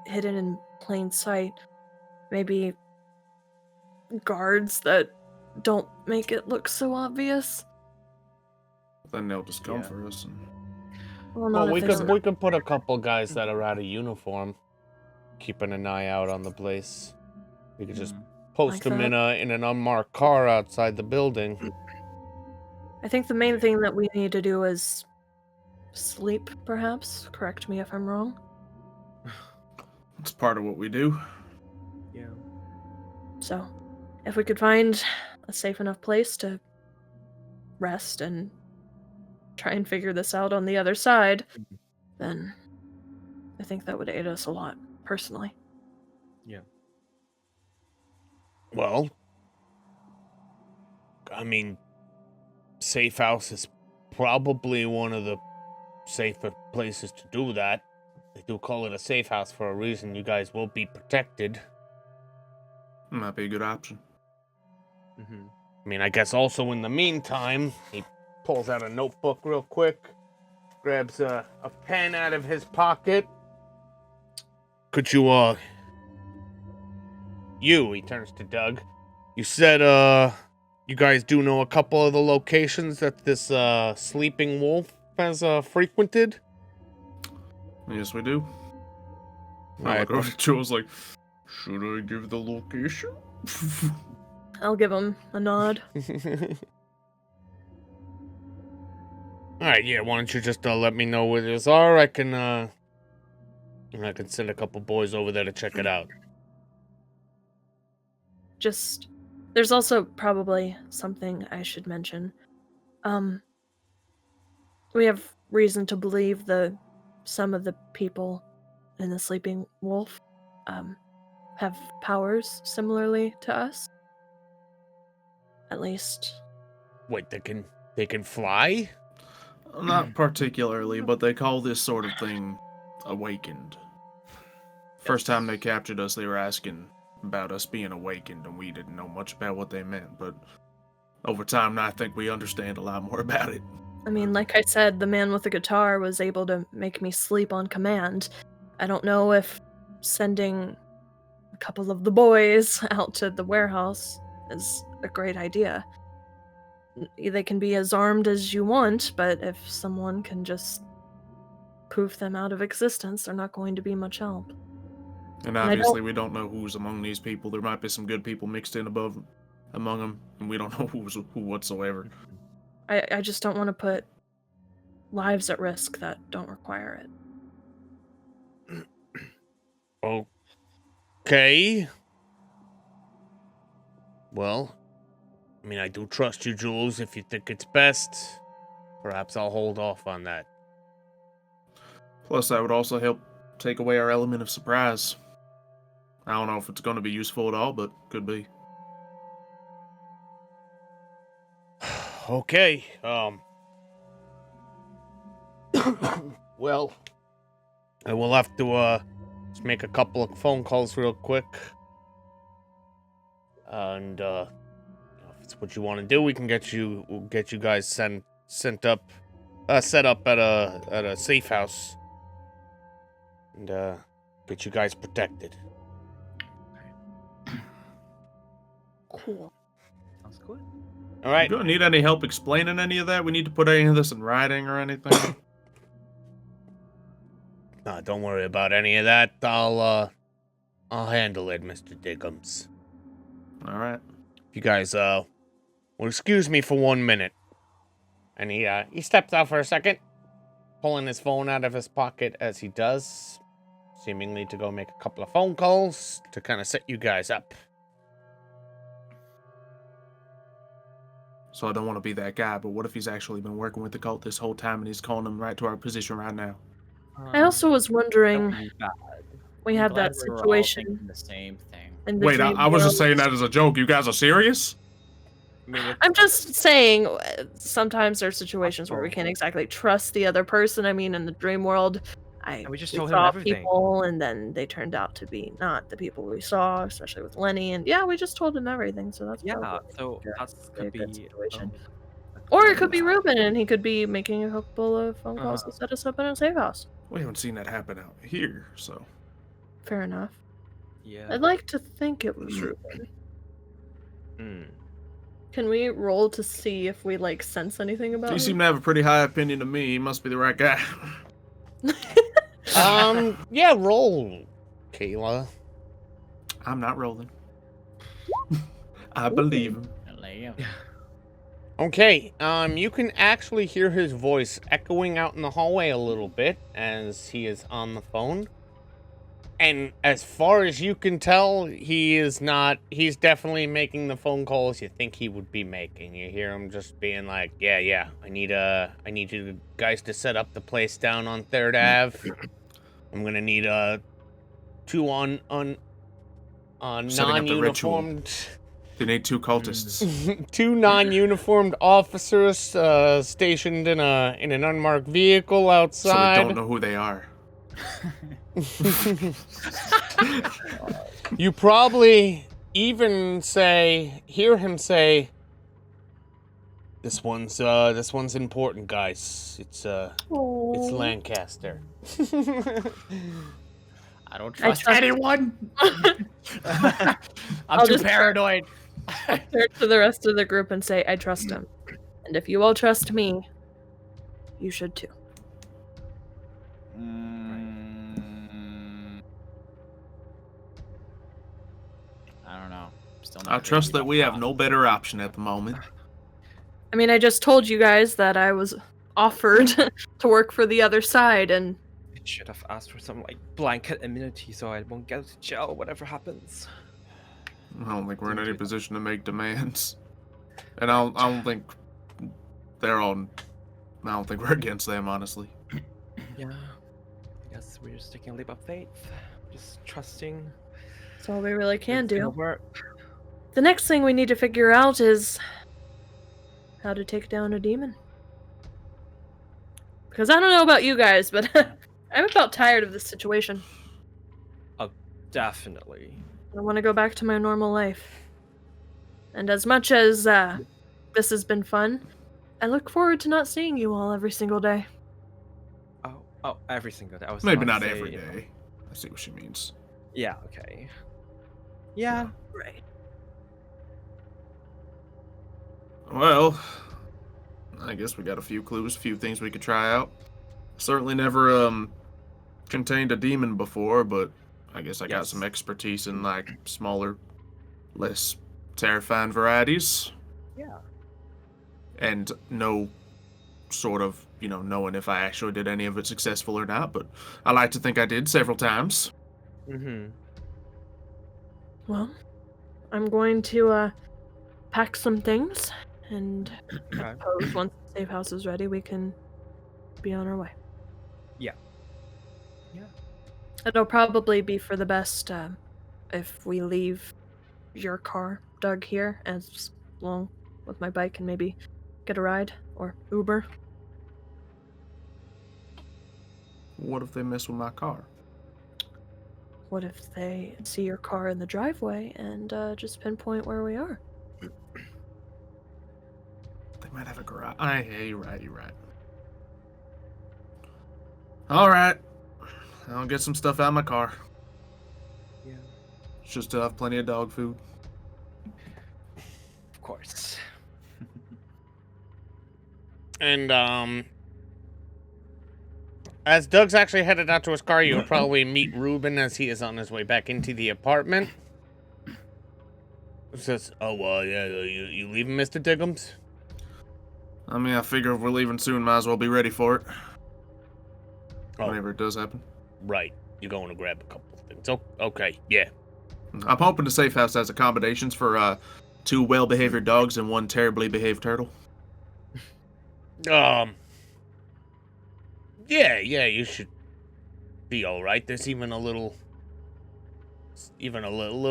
hidden in plain sight. Maybe guards that don't make it look so obvious.
Then they'll just come
Yeah.
for us. And...
Well, not
Well,
if there's
we could put a couple guys that are out of uniform, keeping an eye out on the place. We could just post
Like
them in
that?
an unmarked car outside the building.
I think the main thing that we need to do is sleep, perhaps. Correct me if I'm wrong.
It's part of what we do.
Yeah.
So, if we could find a safe enough place to rest and try and figure this out on the other side, then I think that would aid us a lot, personally.
Yeah.
Well, I mean, Safehouse is probably one of the safer places to do that. They do call it a safe house for a reason. You guys will be protected.
Might be a good option.
Mm-hmm.
I mean, I guess also in the meantime, he pulls out a notebook real quick, grabs a pen out of his pocket. Could you, he turns to Doug. You said, you guys do know a couple of the locations that this, sleeping wolf has, frequented?
Yes, we do. I
Alright,
look over to Jules like, should I give the location?
I'll give him a nod.
Alright, yeah, why don't you just let me know where these are? I can send a couple boys over there to check it out.
There's also probably something I should mention. We have reason to believe some of the people in the Sleeping Wolf have powers similarly to us. At least.
Wait, they can fly?
Not particularly, but they call this sort of thing awakened. First time they captured us, they were asking about us being awakened, and we didn't know much about what they meant, but over time now I think we understand a lot more about it.
I mean, like I said, the man with the guitar was able to make me sleep on command. I don't know if sending a couple of the boys out to the warehouse is a great idea. They can be as armed as you want, but if someone can just poof them out of existence, they're not going to be much help.
And obviously we don't know who's among these people. There might be some good people mixed in among them, and we don't know who whatsoever.
I just don't want to put lives at risk that don't require it.
Okay. Well, I mean, I do trust you, Jules. If you think it's best, perhaps I'll hold off on that.
Plus, that would also help take away our element of surprise. I don't know if it's going to be useful at all, but could be.
Okay. Well, I will have to just make a couple of phone calls real quick. And if it's what you want to do, we'll get you guys set up at a safe house. And get you guys protected.
Cool.
Sounds good.
All right.
You don't need any help explaining any of that? We need to put any of this in writing or anything?
No, don't worry about any of that. I'll handle it, Mr. Diggums.
All right.
If you guys will excuse me for 1 minute. And he steps out for a second, pulling his phone out of his pocket as he does, seemingly to go make a couple of phone calls to kind of set you guys up.
So I don't want to be that guy, but what if he's actually been working with the cult this whole time and he's calling them right to our position right now?
I also was wondering,
Bad.
we
I'm
have
glad
that
we were all
situation
thinking the same thing.
in the
Wait,
dream
I was just
world.
saying that as a joke. You guys are serious?
I mean,
I'm just saying, sometimes there are situations where we can't exactly trust the other person. I mean, in the dream world,
we just told him
saw
everything.
people, and then they turned out to be not the people we saw, especially with Lenny. And yeah, we just told him everything, so that's
Yeah,
probably
so
good.
that
Really
could
good
be.
situation. Or it could be Ruben, and he could be making a couple of phone calls to set us up in a safe house.
We haven't seen that happen out here, so.
Fair enough.
Yeah.
I'd like to think it was Ruben.
Hmm.
Can we roll to see if we sense anything about
You
him?
seem to have a pretty high opinion of me. He must be the right guy.
Yeah, roll, Kayla.
I'm not rolling. I believe him.
Okay, you can actually hear his voice echoing out in the hallway a little bit as he is on the phone. And as far as you can tell, he's definitely making the phone calls you think he would be making. You hear him just being like, yeah, I need you guys to set up the place down on 3rd Ave. I'm gonna need 2 non-uniformed.
They need 2 cultists.
2 non-uniformed officers stationed in an unmarked vehicle outside.
So we don't know who they are.
You probably even hear him say, This one's important, guys. It's Lancaster."
I don't trust
trust-
anyone.
I'll
I'm too
just-
paranoid.
Turn to the rest of the group and say, I trust him. And if you all trust me, you should too.
I don't know. Still not
I trust
crazy
that
about
we have
that.
no better option at the moment.
I mean, I just told you guys that I was offered to work for the other side, and
I should have asked for some blanket immunity so I won't go to jail whatever happens.
I don't think we're in any position to make demands. And I don't think they're on. I don't think we're against them, honestly.
Yeah. I guess we're just taking a leap of faith. Just trusting.
that's all we really can
it's gonna
do.
work.
The next thing we need to figure out is how to take down a demon. Because I don't know about you guys, but I'm about tired of this situation.
Definitely.
I want to go back to my normal life. And as much as this has been fun, I look forward to not seeing you all every single day.
Oh, every single day. I was
Maybe
about
not
to say,
every day. I see what she means.
Yeah, okay. Yeah.
Right.
Well, I guess we got a few clues, a few things we could try out. Certainly never contained a demon before, but I guess I got
Yes.
some expertise in smaller, less terrifying varieties.
Yeah.
And no sort of, knowing if I actually did any of it successful or not, but I like to think I did several times.
Mm-hmm.
Well, I'm going to pack some things, and
Okay.
suppose once the safe house is ready, we can be on our way.
Yeah. Yeah.
It'll probably be for the best if we leave your car, Doug, here, as long with my bike, and maybe get a ride or Uber.
What if they mess with my car?
What if they see your car in the driveway and just pinpoint where we are?
They might have a garage. You're right. All right. I'll get some stuff out of my car.
Yeah.
Should still have plenty of dog food.
Of course.
And, as Doug's actually headed out to his car, you'll probably meet Ruben as he is on his way back into the apartment. Says, yeah, you leaving, Mr. Diggums?
I mean, I figure if we're leaving soon, might as well be ready for it.
Oh.
Whenever it does happen.
Right. You're going to grab a couple of things. Oh, okay, yeah.
I'm hoping the Safehouse has accommodations for 2 well-behaved dogs and 1 terribly behaved turtle.
Yeah, you should be all right. There's even a little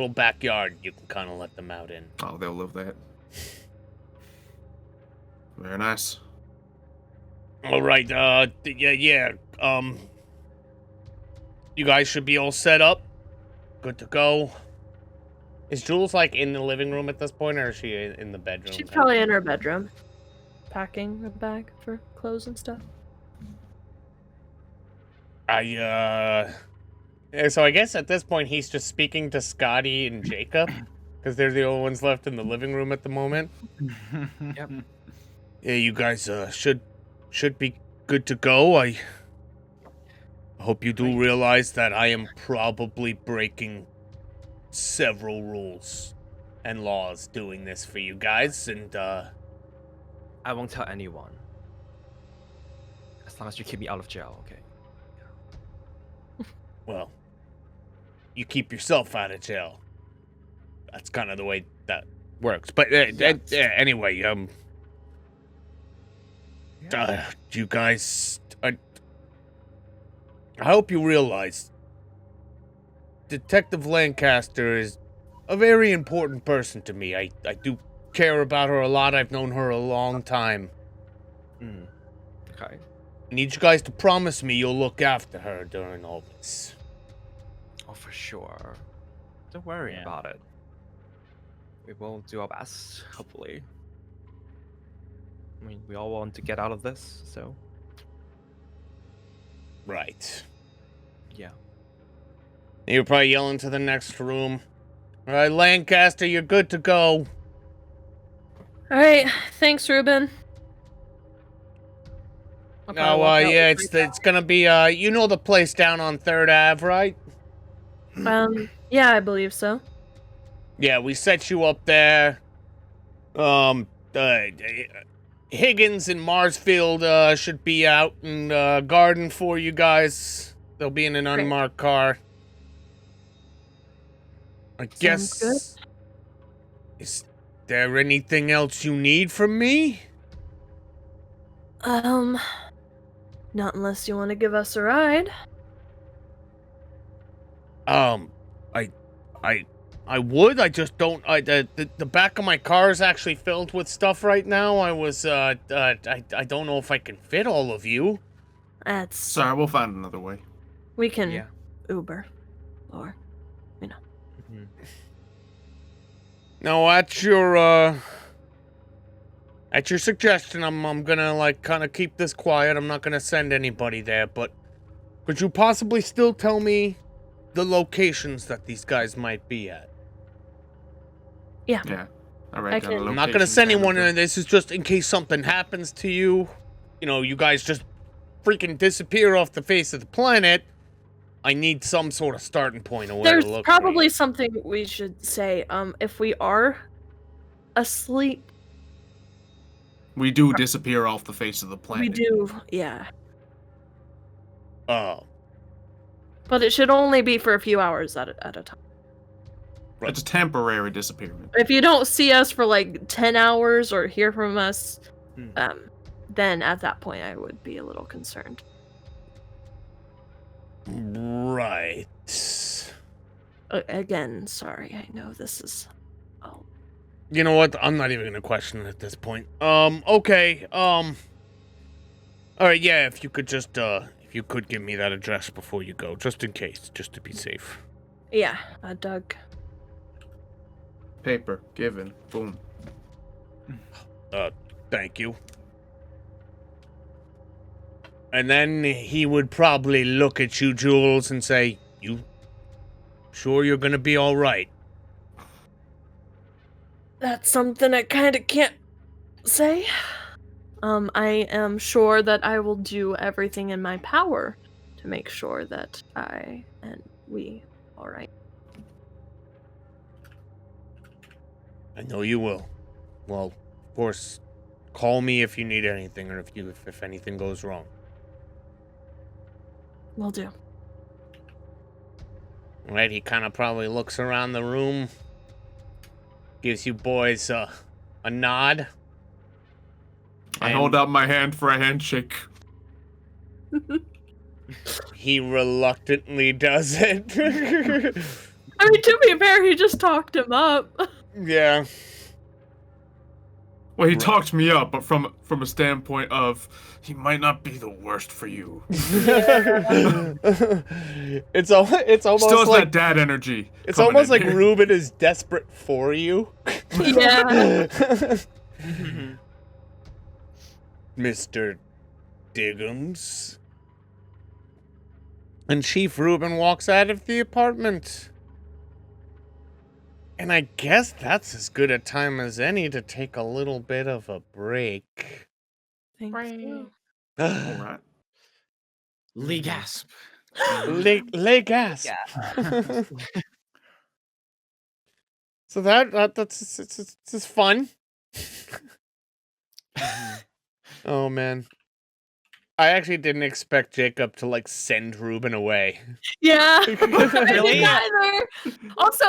backyard you can kind of let them out in.
Oh, they'll love that. Very nice.
All right, yeah. You guys should be all set up. Good to go. Is Jules, like, in the living room at this point, or is she in the bedroom?
She's probably in her bedroom, packing a bag for clothes and stuff.
So I guess at this point he's just speaking to Scotty and Jacob, because they're the only ones left in the living room at the moment.
Yep.
Yeah, you guys should be good to go. I hope you do realize that I am probably breaking several rules and laws doing this for you guys, and
I won't tell anyone. As long as you keep me out of jail, okay?
well, you keep yourself out of jail. That's kind of the way that works. But anyway, you guys, I hope you realize Detective Lancaster is a very important person to me. I do care about her a lot. I've known her a long time.
Okay.
I need you guys to promise me you'll look after her during all this.
Oh, for sure. Don't worry about it. We will do our best, hopefully. I mean, we all want to get out of this, so...
Right.
Yeah.
You're probably yelling to the next room. All right, Lancaster, you're good to go.
All right, thanks, Ruben.
Yeah, it's gonna be you know the place down on 3rd Ave, right?
Yeah, I believe so.
Yeah, we set you up there. Higgins and Marsfield should be out in garden for you guys. They'll be in an unmarked car. I guess.
Good.
Is there anything else you need from me?
Not unless you want to give us a ride.
I would. I just don't. The back of my car is actually filled with stuff right now. I don't know if I can fit all of you.
That's
Sorry, we'll find another way.
we can Uber, or
No, at your suggestion, I'm gonna like kind of keep this quiet. I'm not gonna send anybody there, but could you possibly still tell me the locations that these guys might be at?
Yeah. All right.
I'm not gonna send anyone in. This is just in case something happens to you. You know, you guys just freaking disappear off the face of the planet. I need some sort of starting point of where
there's
to look.
probably something we should say. If we are asleep,
We do disappear off the face of the planet.
we do, yeah.
Oh.
But it should only be for a few hours at a time.
It's a temporary disappearance.
If you don't see us for like 10 hours or hear from us, then at that point I would be a little concerned.
Right.
Again, sorry. I know this is... Oh.
You know what? I'm not even gonna question it at this point. Okay. Alright, yeah, if you could just
If you could give me that address before you go, just in case, just to be safe.
Yeah, Doug.
Paper given. Boom.
Thank you. And then he would probably look at you, Jules, and say, "You sure you're gonna be all right?"
That's something I kind of can't say. I am sure that I will do everything in my power to make sure that I and we all right.
I know you will. Well, of course, call me if you need anything or if anything goes wrong.
Will do.
Right, he kind of probably looks around the room, gives you boys a nod.
I hold out my hand for a handshake.
He reluctantly does it.
I mean, to be fair, he just talked him up.
Yeah.
Well, he talked me up, but from a standpoint of he might not be the worst for you.
It's almost
Still has
like
that dad energy.
it's
coming
almost
in
like
here.
Ruben is desperate for you.
Yeah.
Mr. Diggums. And Chief Ruben walks out of the apartment. And I guess that's as good a time as any to take a little bit of a break.
Thank you.
All right.
Lee gasp.
Lay gas.
Yeah.
So that's it's fun. Oh man. I actually didn't expect Jacob to like send Ruben away.
Yeah.
Really?
I didn't either. Also,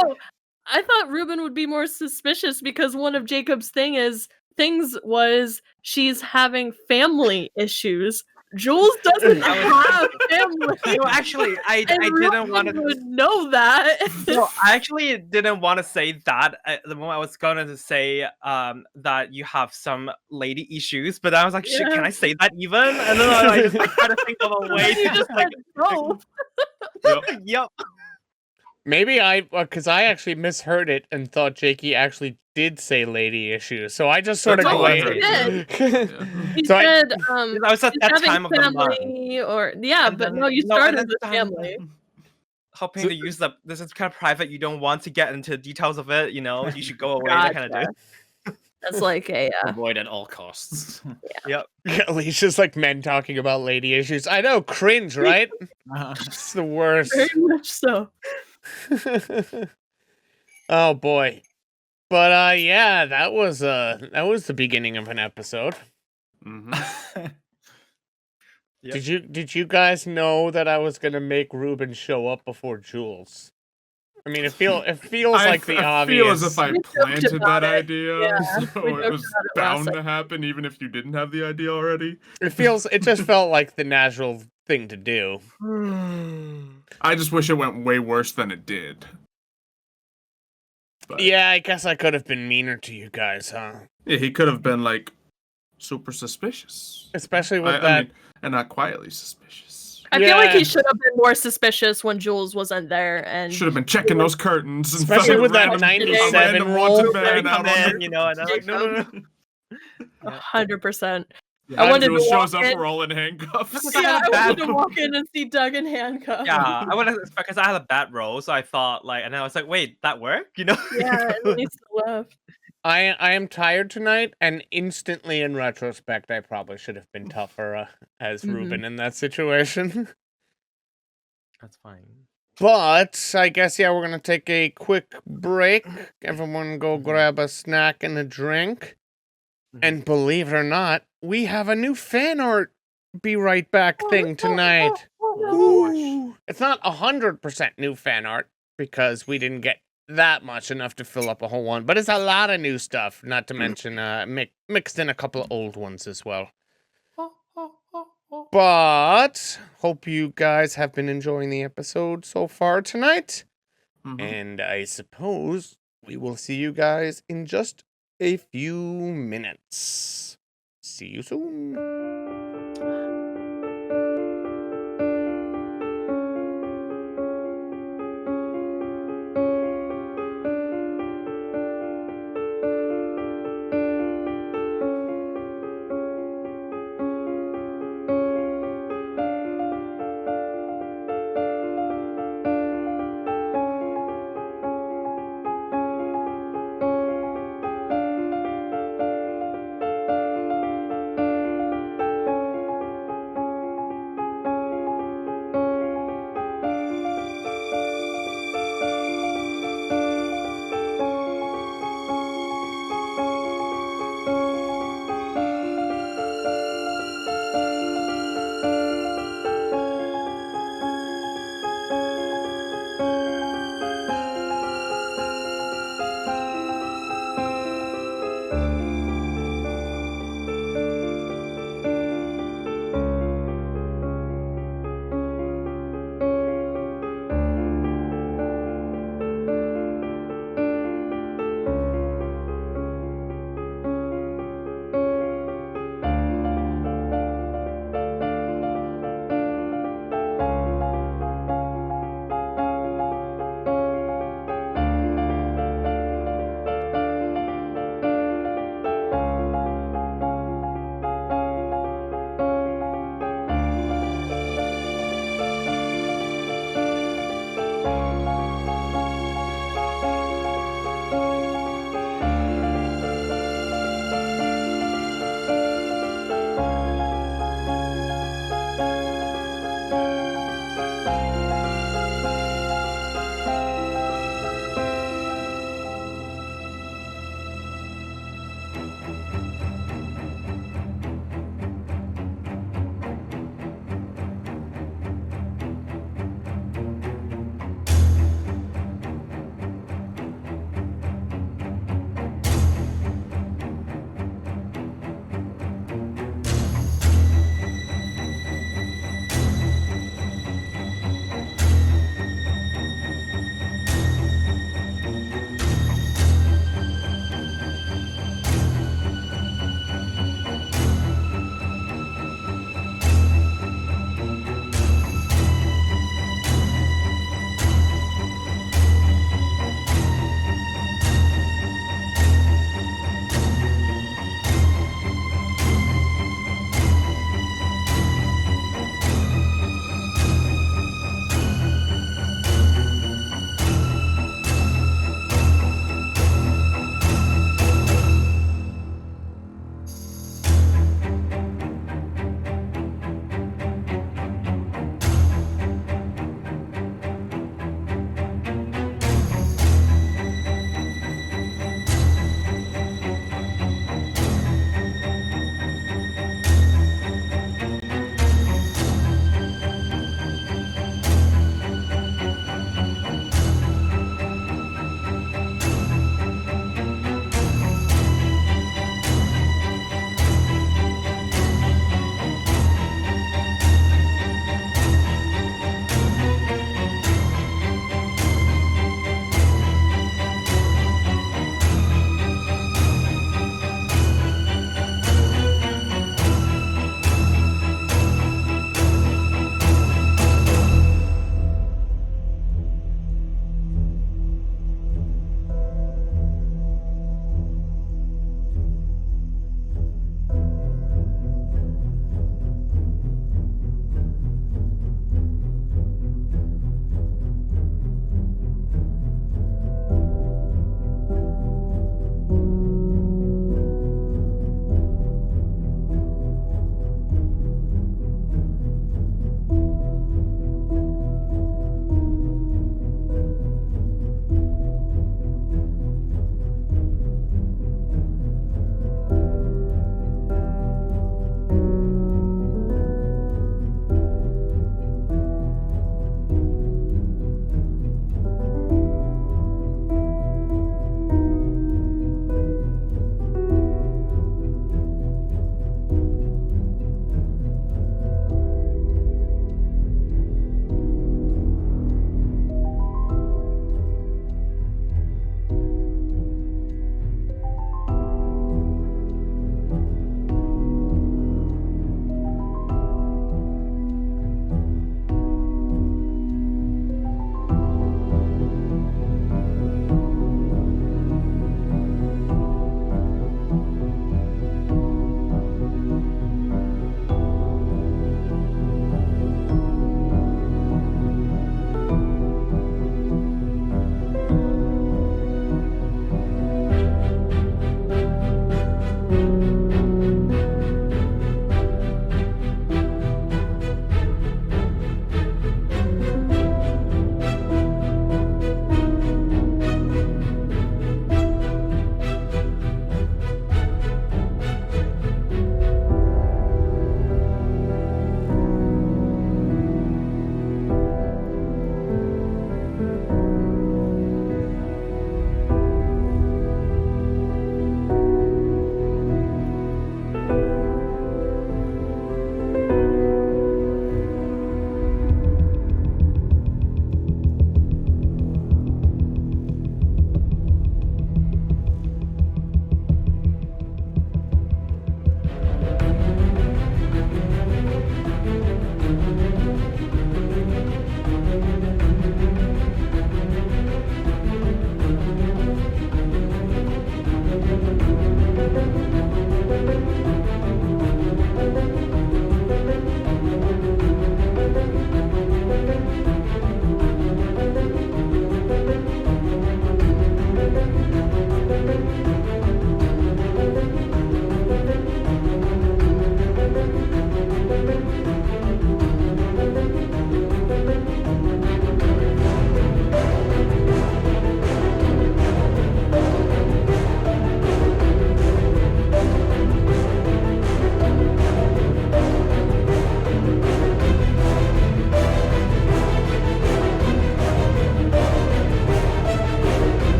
I thought Ruben would be more suspicious because one of Jacob's things was she's having family issues. Jules doesn't have family.
No, actually, I
and
didn't
Ruben
want to.
would know that.
No, I actually didn't want to say that. At the moment, I was going to say that you have some lady issues, but I was like, shit,
Yeah.
can I say that even? And then I just like try to think of a way
You
to
just
like,
said no.
yep.
Maybe because I actually misheard it and thought Jakey actually did say lady issues, so I just sort of
That's all I
glanced.
heard.
He
So
said,
I was at
she's
that
having
time of the month.
family, or yeah,
And
but
then-
no, you
no, and
started
then
with
some-
family.
Hoping to use this is kind of private. You don't want to get into details of it. You know, you should go away. That kind of
Gotcha. That's like a
Avoid at all costs.
Yep.
Alicia's like men talking about lady issues. I know, cringe, right? It's the worst.
very much so.
Oh boy. But yeah, that was the beginning of an episode.
Mm-hmm.
Yep.
Did you guys know that I was gonna make Ruben show up before Jules? I mean, it feels like the
I
obvious.
feel as if I
We joked
planted
about
that
it.
idea,
Yeah,
so
we
it
joked
was
about it last
bound to happen, even if you didn't have the idea already.
It just felt like the natural thing to do.
I just wish it went way worse than it did. But,
Yeah, I guess I could have been meaner to you guys, huh?
yeah, he could have been like super suspicious.
Especially with
I
that.
mean, and not quietly suspicious.
I feel like
Yeah.
he should have been more suspicious when Jules wasn't there, and
Should have been checking those curtains, and
Especially
found
with that
a
97
random
roll.
wanted
They
man
come
out on
in, you know, and I'm like, no.
100%.
Yeah,
I wanted
Jules
to
shows
walk
up,
in.
we're all in handcuffs.
I
Yeah,
had a
I
bad-
wanted to walk in and see Doug in handcuffs.
Yeah, I would have because I had a bad roll, so I thought like, and I was like, wait, that worked? You know?
Yeah, and then he still left.
I am tired tonight, and instantly in retrospect, I probably should have been tougher as
Mhm.
Ruben in that situation.
That's fine.
But I guess, yeah, we're going to take a quick break. Everyone go grab a snack and a drink. And believe it or not, we have a new fan art Be Right Back thing tonight. Ooh. It's not 100% new fan art because we didn't get that much enough to fill up a whole one. But it's a lot of new stuff, not to mention mixed in a couple of old ones as well. But hope you guys have been enjoying the episode so far tonight.
Mhm.
And I suppose we will see you guys in just a few minutes. See you soon.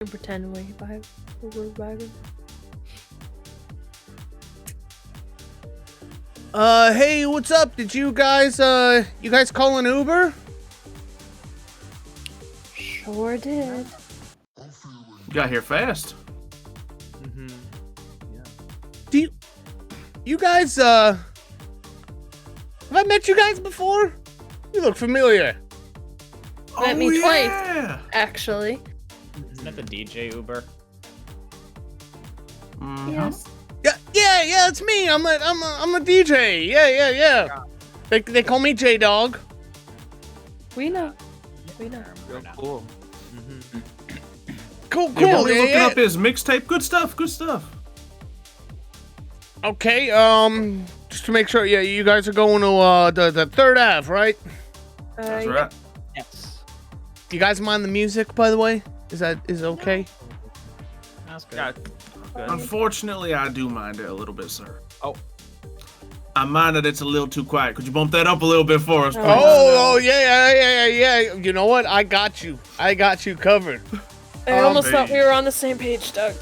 can pretend we're vibing.
Hey, what's up? Did you guys call an Uber?
Sure did.
You got here fast.
Do you guys, have I met you guys before? You look familiar.
Met me twice, actually.
Isn't that the DJ Uber?
Yes.
Yeah, it's me. I'm a DJ. Yeah. They call me J-Dog.
We know.
Cool.
Cool.
Yeah, we're looking up his mixtape. Good stuff.
Okay, just to make sure, yeah, you guys are going to the 3rd Ave, right?
That's right.
Yes.
You guys mind the music, by the way? Is it okay?
That's good.
Yeah.
Unfortunately, I do mind it a little bit, sir.
Oh.
I mind that it's a little too quiet. Could you bump that up a little bit for us, please?
Oh, yeah. You know what? I got you covered.
I almost thought we were on the same page, Doug.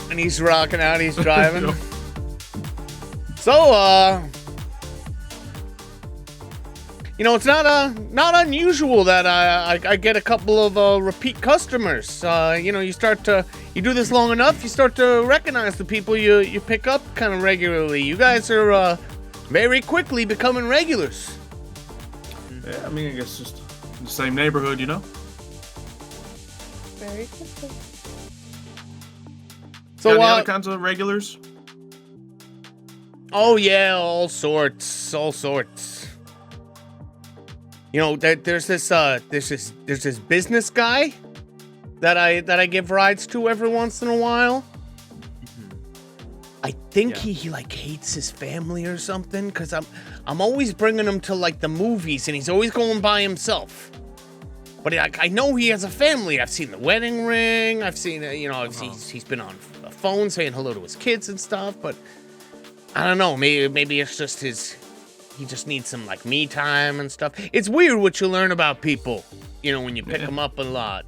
And he's rocking out, he's driving. So, you know, it's not unusual that I get a couple of repeat customers. You know, you do this long enough, you start to recognize the people you pick up kind of regularly. You guys are very quickly becoming regulars.
Yeah, I mean, I guess just in the same neighborhood, you know?
Very quickly.
So, got any other kinds of regulars?
Oh yeah, all sorts. You know, there's this business guy that I give rides to every once in a while. I think he like hates his family or something, because I'm always bringing him to like the movies and he's always going by himself. But I know he has a family. I've seen the wedding ring. I've seen he's been on the phone saying hello to his kids and stuff. But I don't know. Maybe it's just he just needs some like me time and stuff. It's weird what you learn about people, you know, when you pick them up a lot.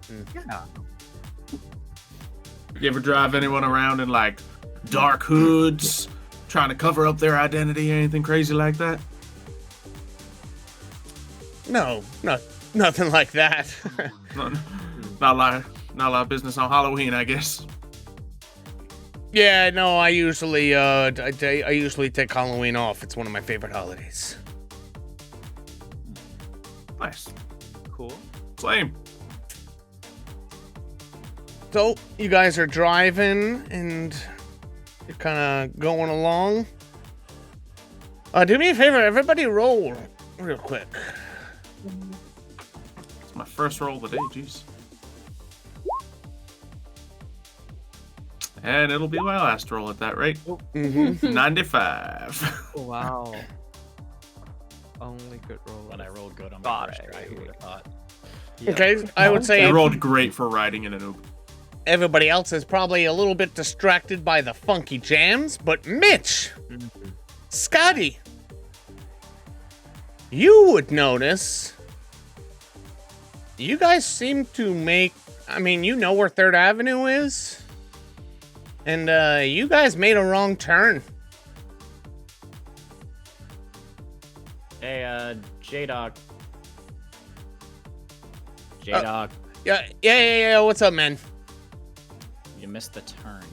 You ever drive anyone around in like dark hoods, trying to cover up their identity or anything crazy like that?
No, nothing like that.
Not a lot of business on Halloween, I guess.
Yeah, no, I usually take Halloween off. It's one of my favorite holidays.
Nice.
Cool.
Same.
So, you guys are driving and you're kind of going along. Do me a favor, everybody roll real quick.
It's my first roll of the day, jeez. And it'll be my last roll at that rate. 95.
Oh, wow. Only good roll.
But I rolled good on my first try. Who would have thought?
Yeah.
Okay, I would say
You rolled great for riding in an Uber.
everybody else is probably a little bit distracted by the funky jams, but Mitch, Scotty, you would notice you guys seem to make, I mean, you know where 3rd Avenue is? And you guys made a wrong turn.
Hey, J-Dog. J-Dog.
Yeah, what's up, man?
You missed the turn.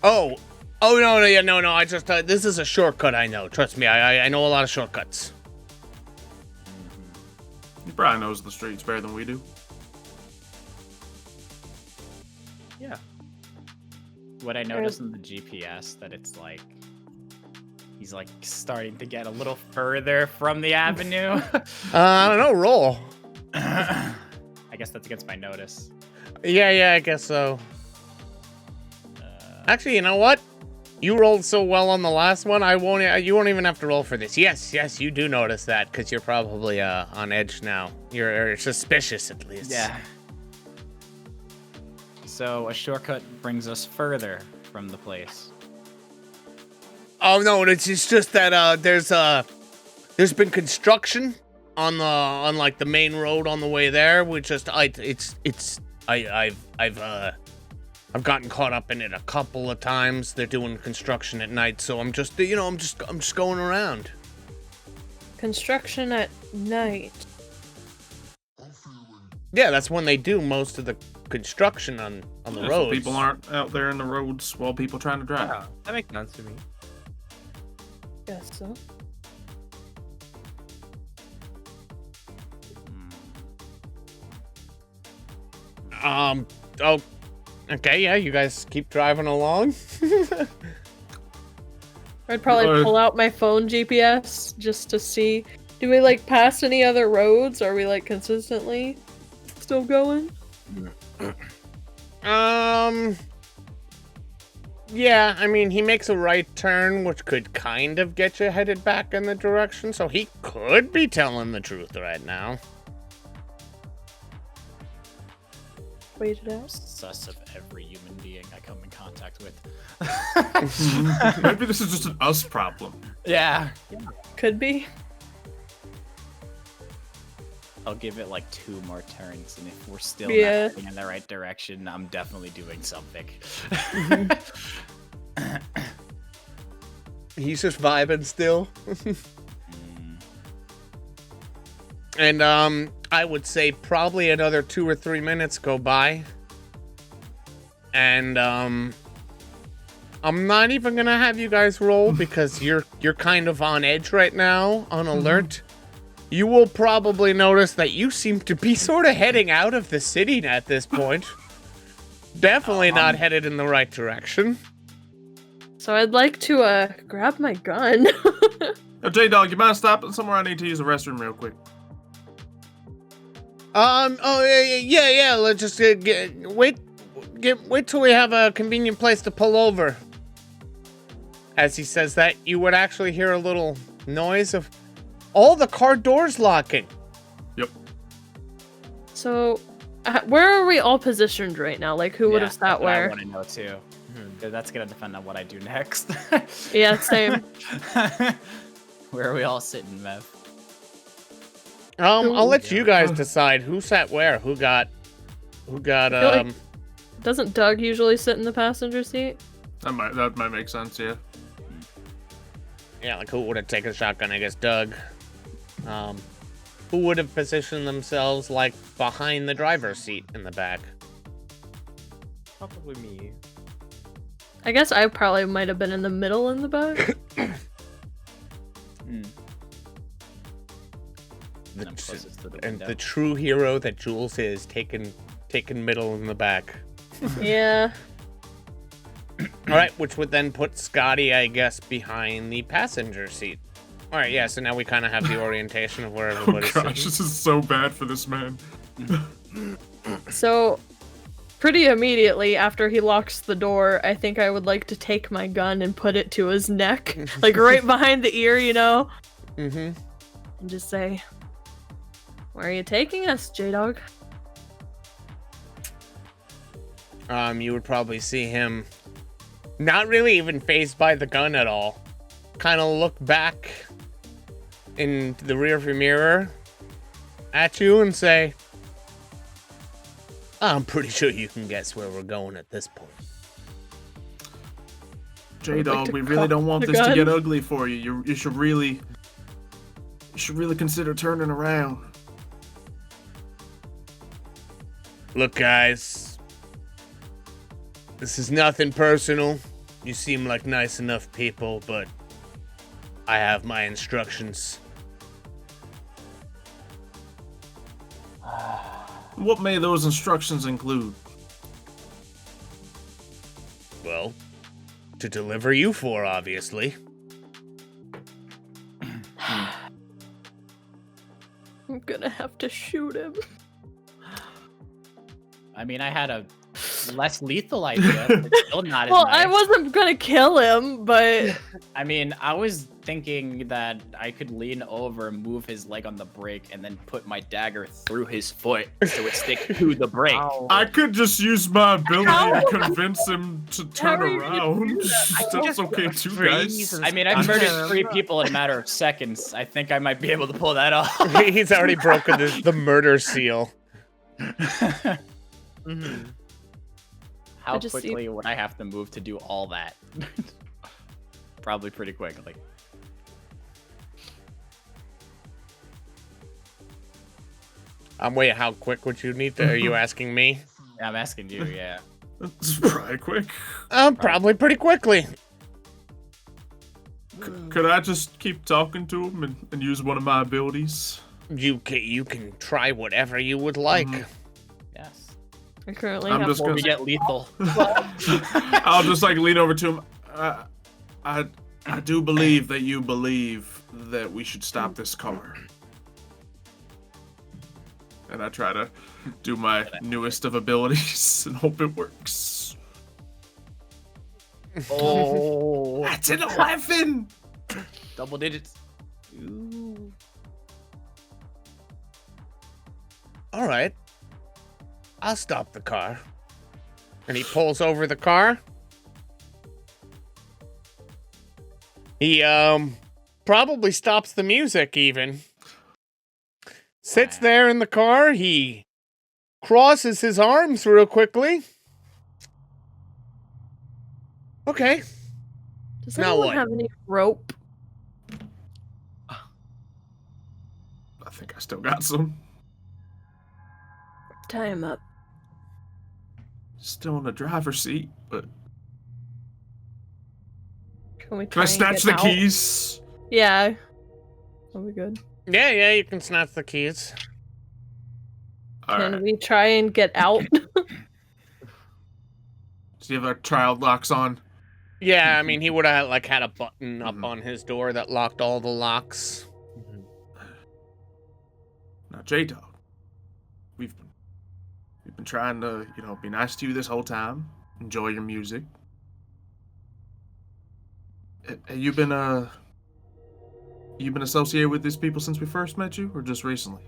Oh, no, I just, this is a shortcut, I know. Trust me, I know a lot of shortcuts.
He probably knows the streets better than we do.
Yeah.
What I noticed in the GPS, that it's like, he's like starting to get a little further from the avenue.
I don't know, roll.
I guess that's against my notice.
Yeah, I guess so. Actually, you know what? You rolled so well on the last one, you won't even have to roll for this. Yes, you do notice that, because you're probably on edge now. You're suspicious, at least.
Yeah. So a shortcut brings us further from the place.
Oh no, it's just that there's been construction
on like the main road on the way there. I've gotten caught up in it a couple of times. They're doing construction at night, so I'm just going around.
Construction at night.
Yeah, that's when they do most of the construction on the roads.
So people aren't out there in the roads while people trying to drive.
Yeah, that makes sense to me.
Guess so.
Oh, okay, yeah, you guys keep driving along.
I'd probably pull out my phone GPS just to see. Do we like pass any other roads? Are we like consistently still going?
Yeah, I mean, he makes a right turn, which could kind of get you headed back in the direction, so he could be telling the truth right now.
Wait it out.
Sus of every human being I come in contact with.
Maybe this is just an us problem.
Yeah.
Could be.
I'll give it like 2 more turns, and if we're still not heading in the right direction, I'm definitely doing something.
He's just vibing still. And I would say probably another 2 or 3 minutes go by. And I'm not even gonna have you guys roll because you're kind of on edge right now, on alert. You will probably notice that you seem to be sort of heading out of the city at this point. Definitely not headed in the right direction.
So I'd like to grab my gun.
J-Dog, you mind stopping somewhere? I need to use the restroom real quick.
Oh yeah. Let's just wait till we have a convenient place to pull over. As he says that, you would actually hear a little noise of all the car doors locking.
Yep.
So, where are we all positioned right now? Like, who would have sat where?
I want to know too. That's gonna depend on what I do next.
Yeah, same.
Where are we all sitting, Mev?
I'll let you guys decide who sat where. Who got
like, doesn't Doug usually sit in the passenger seat?
That might make sense, yeah.
Yeah, like who would have taken a shotgun? I guess Doug. Who would have positioned themselves like behind the driver's seat in the back?
Probably me.
I guess I probably might have been in the middle in the back.
The true hero that Jules is taken middle in the back.
Yeah.
All right, which would then put Scotty, I guess, behind the passenger seat. All right, yeah. So now we kind of have the orientation of where everybody's
Oh gosh, this is so bad for this man.
So, pretty immediately after he locks the door, I think I would like to take my gun and put it to his neck, like right behind the ear, you know?
Mm-hmm.
And just say, "Where are you taking us, J-Dog?"
You would probably see him not really even fazed by the gun at all. Kind of look back in the rearview mirror at you and say, "I'm pretty sure you can guess where we're going at this point."
J-Dog, we really don't want this to get ugly for you. You should really consider turning around.
Look, guys, this is nothing personal. You seem like nice enough people, but I have my instructions.
What may those instructions include?
Well, to deliver you 4, obviously.
I'm gonna have to shoot him.
I mean, I had a less lethal idea, but still not as
Well,
nice.
I wasn't gonna kill him, but
I mean, I was thinking that I could lean over, move his leg on the brake, and then put my dagger through his foot so it stick to the brake.
I could just use my ability to convince him to turn around. That's okay too, guys.
I mean, I've murdered 3 people in a matter of seconds. I think I might be able to pull that off.
He's already broken the murder seal.
How quickly would I have to move to do all that? Probably pretty quickly.
Wait, how quick would you need to? Are you asking me?
Yeah, I'm asking you, yeah.
It's probably quick.
Probably pretty quickly.
Could I just keep talking to him and use one of my abilities?
You can try whatever you would like.
Yes.
I currently
I'm
have
just
Before
gonna
we get lethal.
I'll just like lean over to him. I do believe that you believe that we should stop this car. And I try to do my newest of abilities and hope it works.
Oh,
That's an 11!
double digits.
All right. I'll stop the car. And he pulls over the car. He probably stops the music even. Sits there in the car. He crosses his arms real quickly. Okay.
Does
Now
anyone
what?
have any rope?
I think I still got some.
Tie him up.
Still in the driver's seat, but
Can we
can
try
I
and
snatch
get
the
out?
keys?
Yeah. That'll be good.
Yeah, you can snatch the keys.
Can
Alright.
we try and get out?
Do you have our child locks on?
Yeah, I mean, he would have like had a button up on his door that locked all the locks.
Now, J-Dog, we've been trying to, be nice to you this whole time. Enjoy your music. Have you been associated with these people since we first met you, or just recently?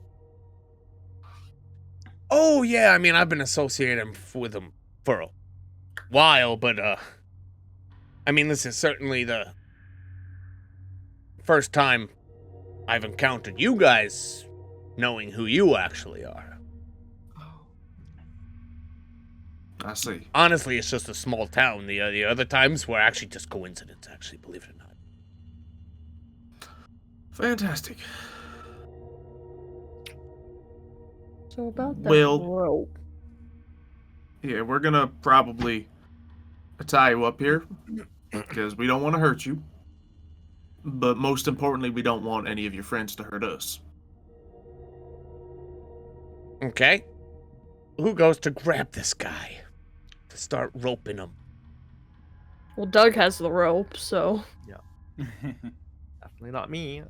Oh yeah, I mean, I've been associated with him for a while, but I mean, this is certainly the first time I've encountered you guys knowing who you actually are.
I see.
Honestly, it's just a small town. The other times were actually just coincidence, actually, believe it or not.
Fantastic.
So about that
Well-
rope.
Yeah, we're gonna probably tie you up here because we don't want to hurt you. But most importantly, we don't want any of your friends to hurt us.
Okay. Who goes to grab this guy to start roping him?
Well, Doug has the rope, so
Definitely not me.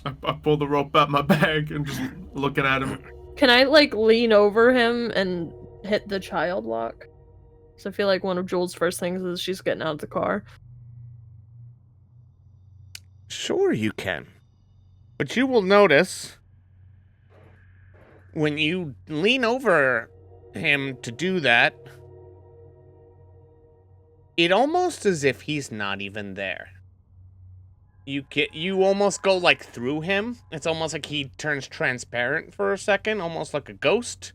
I pull the rope out my bag and just looking at him.
can I like lean over him and hit the child lock? So I feel like one of Jules' first things is she's getting out of the car.
Sure you can. But you will notice when you lean over him to do that, it almost as if he's not even there. You almost go like through him. It's almost like he turns transparent for a second, almost like a ghost.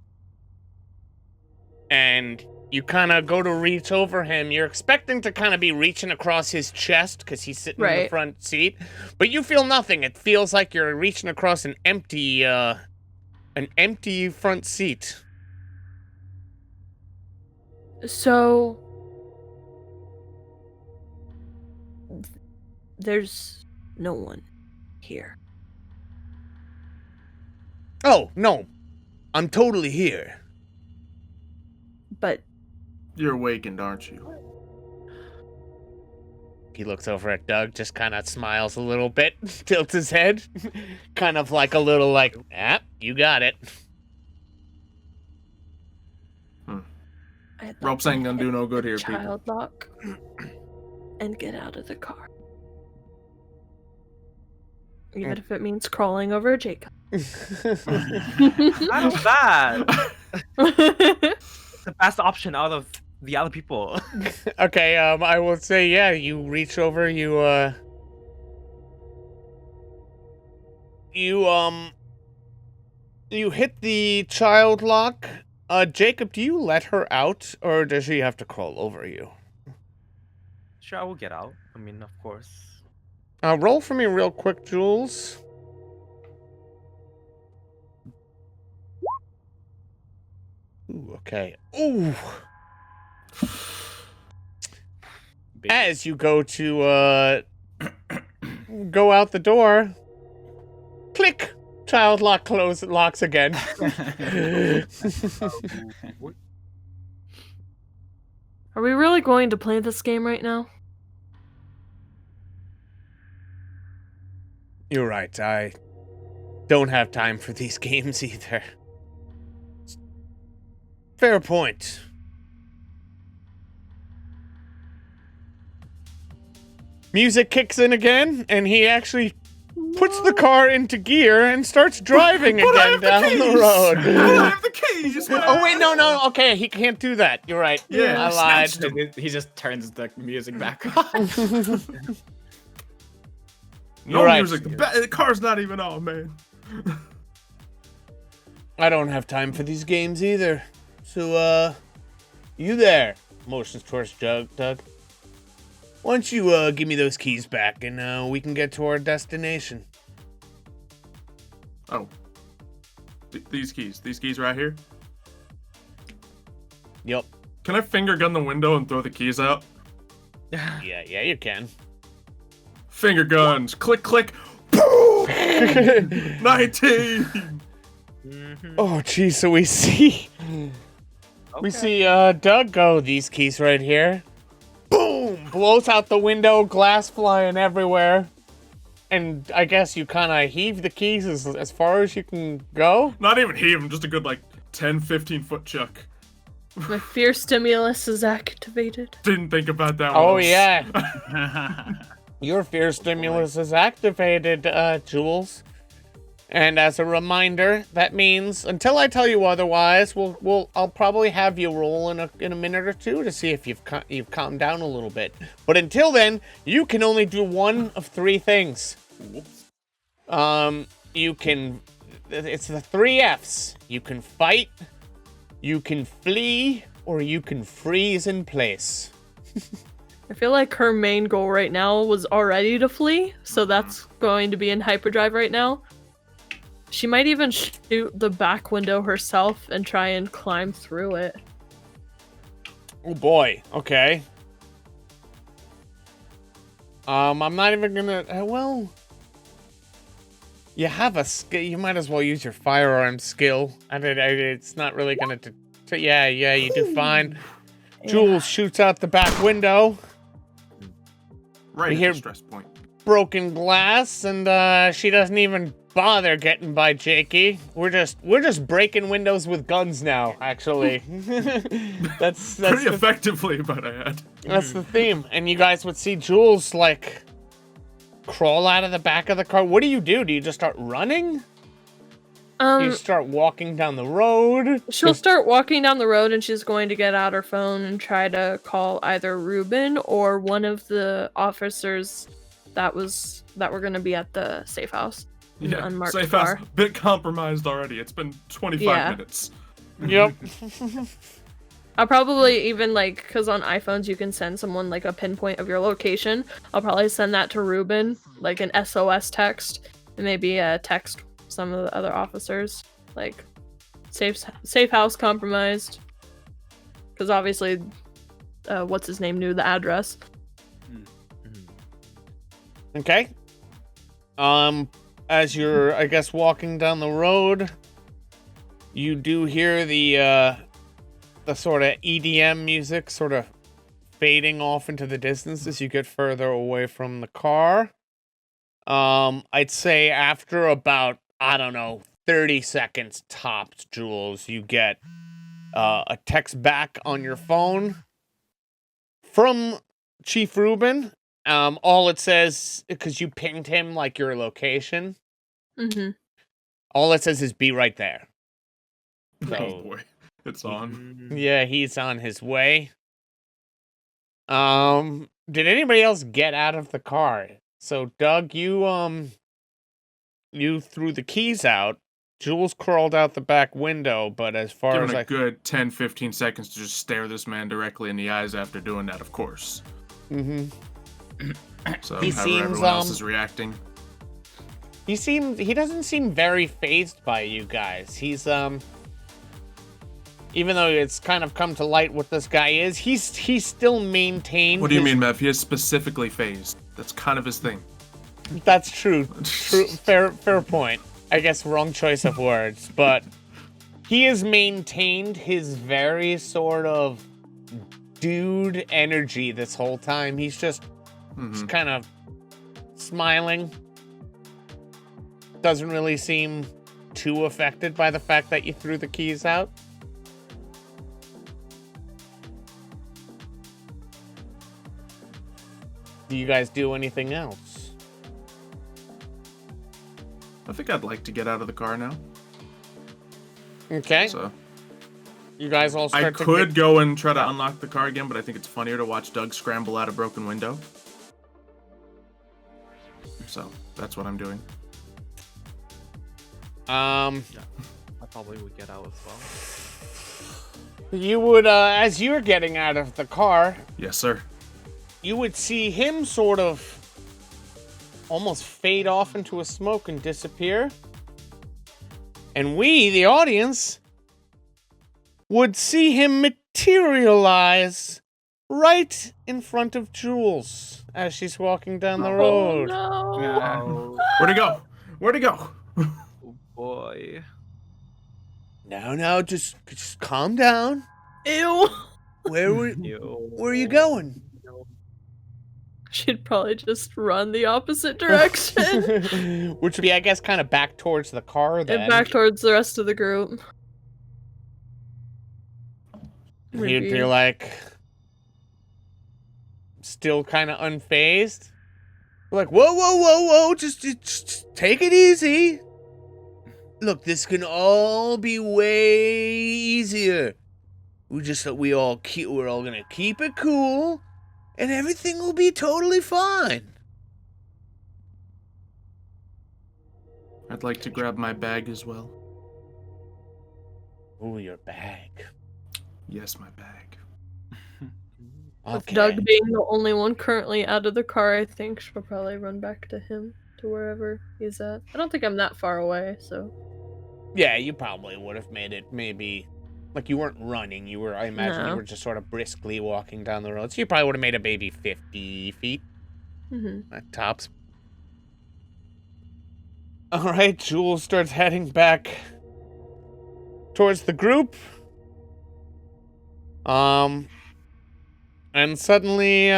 And you kind of go to reach over him. You're expecting to kind of be reaching across his chest because he's sitting in the
Right.
front seat, but you feel nothing. It feels like you're reaching across an empty front seat.
So there's no one here.
Oh, no. I'm totally here.
But
You're awakened, aren't you?
He looks over at Doug, just kind of smiles a little bit, tilts his head, kind of like a little like, you got it.
that
Ropes ain't gonna do no good here, people.
child lock and get out of the car. Even if it means crawling over Jacob.
Not bad. The best option out of the other people.
Okay, I will say, yeah, you reach over, you hit the child lock. Jacob, do you let her out, or does she have to crawl over you?
Sure, I will get out. I mean, of course.
Roll for me real quick, Jules. Ooh, okay. Ooh. As you go to, go out the door, click! Child lock locks again.
Are we really going to play this game right now?
You're right, I don't have time for these games either. Fair point. Music kicks in again, and he actually puts the car into gear and starts driving again down the road.
I have the keys.
Oh wait, no, okay, he can't do that. You're right.
Yeah,
I lied.
He just turns the music back on.
No
You're right.
music. The car's not even on, man.
I don't have time for these games either. So, you there? Motions towards Doug. Why don't you, give me those keys back and, we can get to our destination.
Oh. These keys right here.
Yep.
Can I finger gun the window and throw the keys out?
Yeah, you can.
Finger guns. Click, click. Boom! 19!
Oh, jeez, so we see... We see, Doug go, these keys right here. Boom! Blows out the window, glass flying everywhere. And I guess you kind of heave the keys as far as you can go?
Not even heave them, just a good, 10, 15-foot chuck.
My fear stimulus is activated.
Didn't think about that
Oh,
once.
yeah. Your fear stimulus is activated, Jules. And as a reminder, that means until I tell you otherwise, I'll probably have you roll in a minute or two to see if you've calmed down a little bit. But until then, you can only do one of three things. You can. It's the 3 Fs. You can fight, you can flee, or you can freeze in place.
I feel like her main goal right now was already to flee, so that's going to be in hyperdrive right now. She might even shoot the back window herself and try and climb through it.
Oh boy, okay. I'm not even gonna, well... You have a skill, you might as well use your firearm skill. It's not really gonna, yeah, you do fine. Yeah. Jules shoots out the back window.
Right
we
at
hear
the stress point.
Broken glass, and she doesn't even bother getting by Jakey. We're just breaking windows with guns now, actually. that's
pretty effectively, but I had.
That's the theme. And you guys would see Jules crawl out of the back of the car. What do? Do you just start running? You start walking down the road?
She'll start walking down the road, and she's going to get out her phone and try to call either Ruben or one of the officers that were going to be at the safe house.
Yeah,
unmarked
safe
car.
house, bit compromised already. It's been 25 minutes.
Yep.
I'll probably even because on iPhones you can send someone a pinpoint of your location. I'll probably send that to Ruben, an SOS text, and maybe text some of the other officers, safe house compromised, because obviously, what's his name knew the address.
Okay. As you're, I guess, walking down the road, you do hear the sort of EDM music sort of fading off into the distance as you get further away from the car. I'd say after about, 30 seconds tops, Jules, you get a text back on your phone from Chief Ruben. All it says, because you pinged him like your location, all it says is "be right there." So,
oh boy, it's on.
Yeah, he's on his way. Did anybody else get out of the car? So Doug, you threw the keys out. Jules crawled out the back window, but as far
Given
as
a
I
good 10-15 seconds to just stare this man directly in the eyes after doing that, of course. So
He
however
seems,
everyone else is reacting.
he doesn't seem very fazed by you guys. He's even though it's kind of come to light what this guy is, he's still maintained.
What do you mean, Mev? He is specifically phased. That's kind of his thing.
That's true. Fair point. I guess wrong choice of words, but he has maintained his very sort of dude energy this whole time. He's just kind of smiling. Doesn't really seem too affected by the fact that you threw the keys out. Do you guys do anything else?
I think I'd like to get out of the car now.
Okay.
So
You guys all start
I
to
could go and try to unlock the car again, but I think it's funnier to watch Doug scramble out a broken window. So that's what I'm doing.
I probably would get out as well.
You would, as you're getting out of the car,
Yes, sir.
you would see him sort of almost fade off into a smoke and disappear. And we, the audience, would see him materialize right in front of Jules as she's walking down the road.
Oh, no.
Where'd he go? Where'd he go?
Oh boy.
No, just calm down.
Ew.
Where are you going?
She'd probably just run the opposite direction.
Which would be, I guess, kind of back towards the car then.
And back towards the rest of the group.
He'd be like, still kind of unfazed. Like, whoa, just take it easy. Look, this can all be way easier. We're all gonna keep it cool, and everything will be totally fine.
I'd like to grab my bag as well.
Ooh, your bag.
Yes, my bag.
With Doug being the only one currently out of the car, I think she'll probably run back to him, to wherever he's at. I don't think I'm that far away, so...
Yeah, you probably would have made it maybe... Like, you weren't running, I imagine you were just sort of briskly walking down the road. So you probably would have made it maybe 50 feet. At tops. Alright, Jules starts heading back towards the group. And suddenly,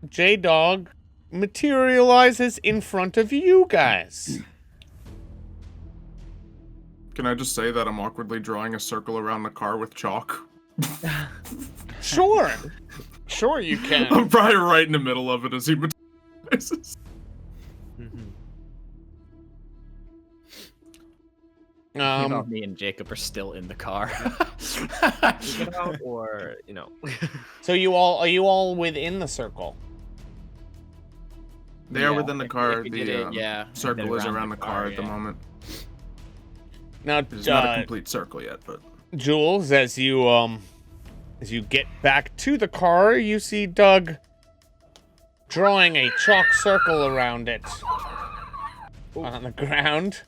J-Dog materializes in front of you guys.
Can I just say that I'm awkwardly drawing a circle around the car with chalk?
Sure. Sure you can.
I'm probably right in the middle of it as he materializes.
Me and Jacob are still in the car.
Get out, or
So are you all within the circle?
They are within the car.
The
circle is around the car at the moment.
Now,
It's not a complete circle yet, but
Jules, as you get back to the car, you see Doug drawing a chalk circle around it on the ground.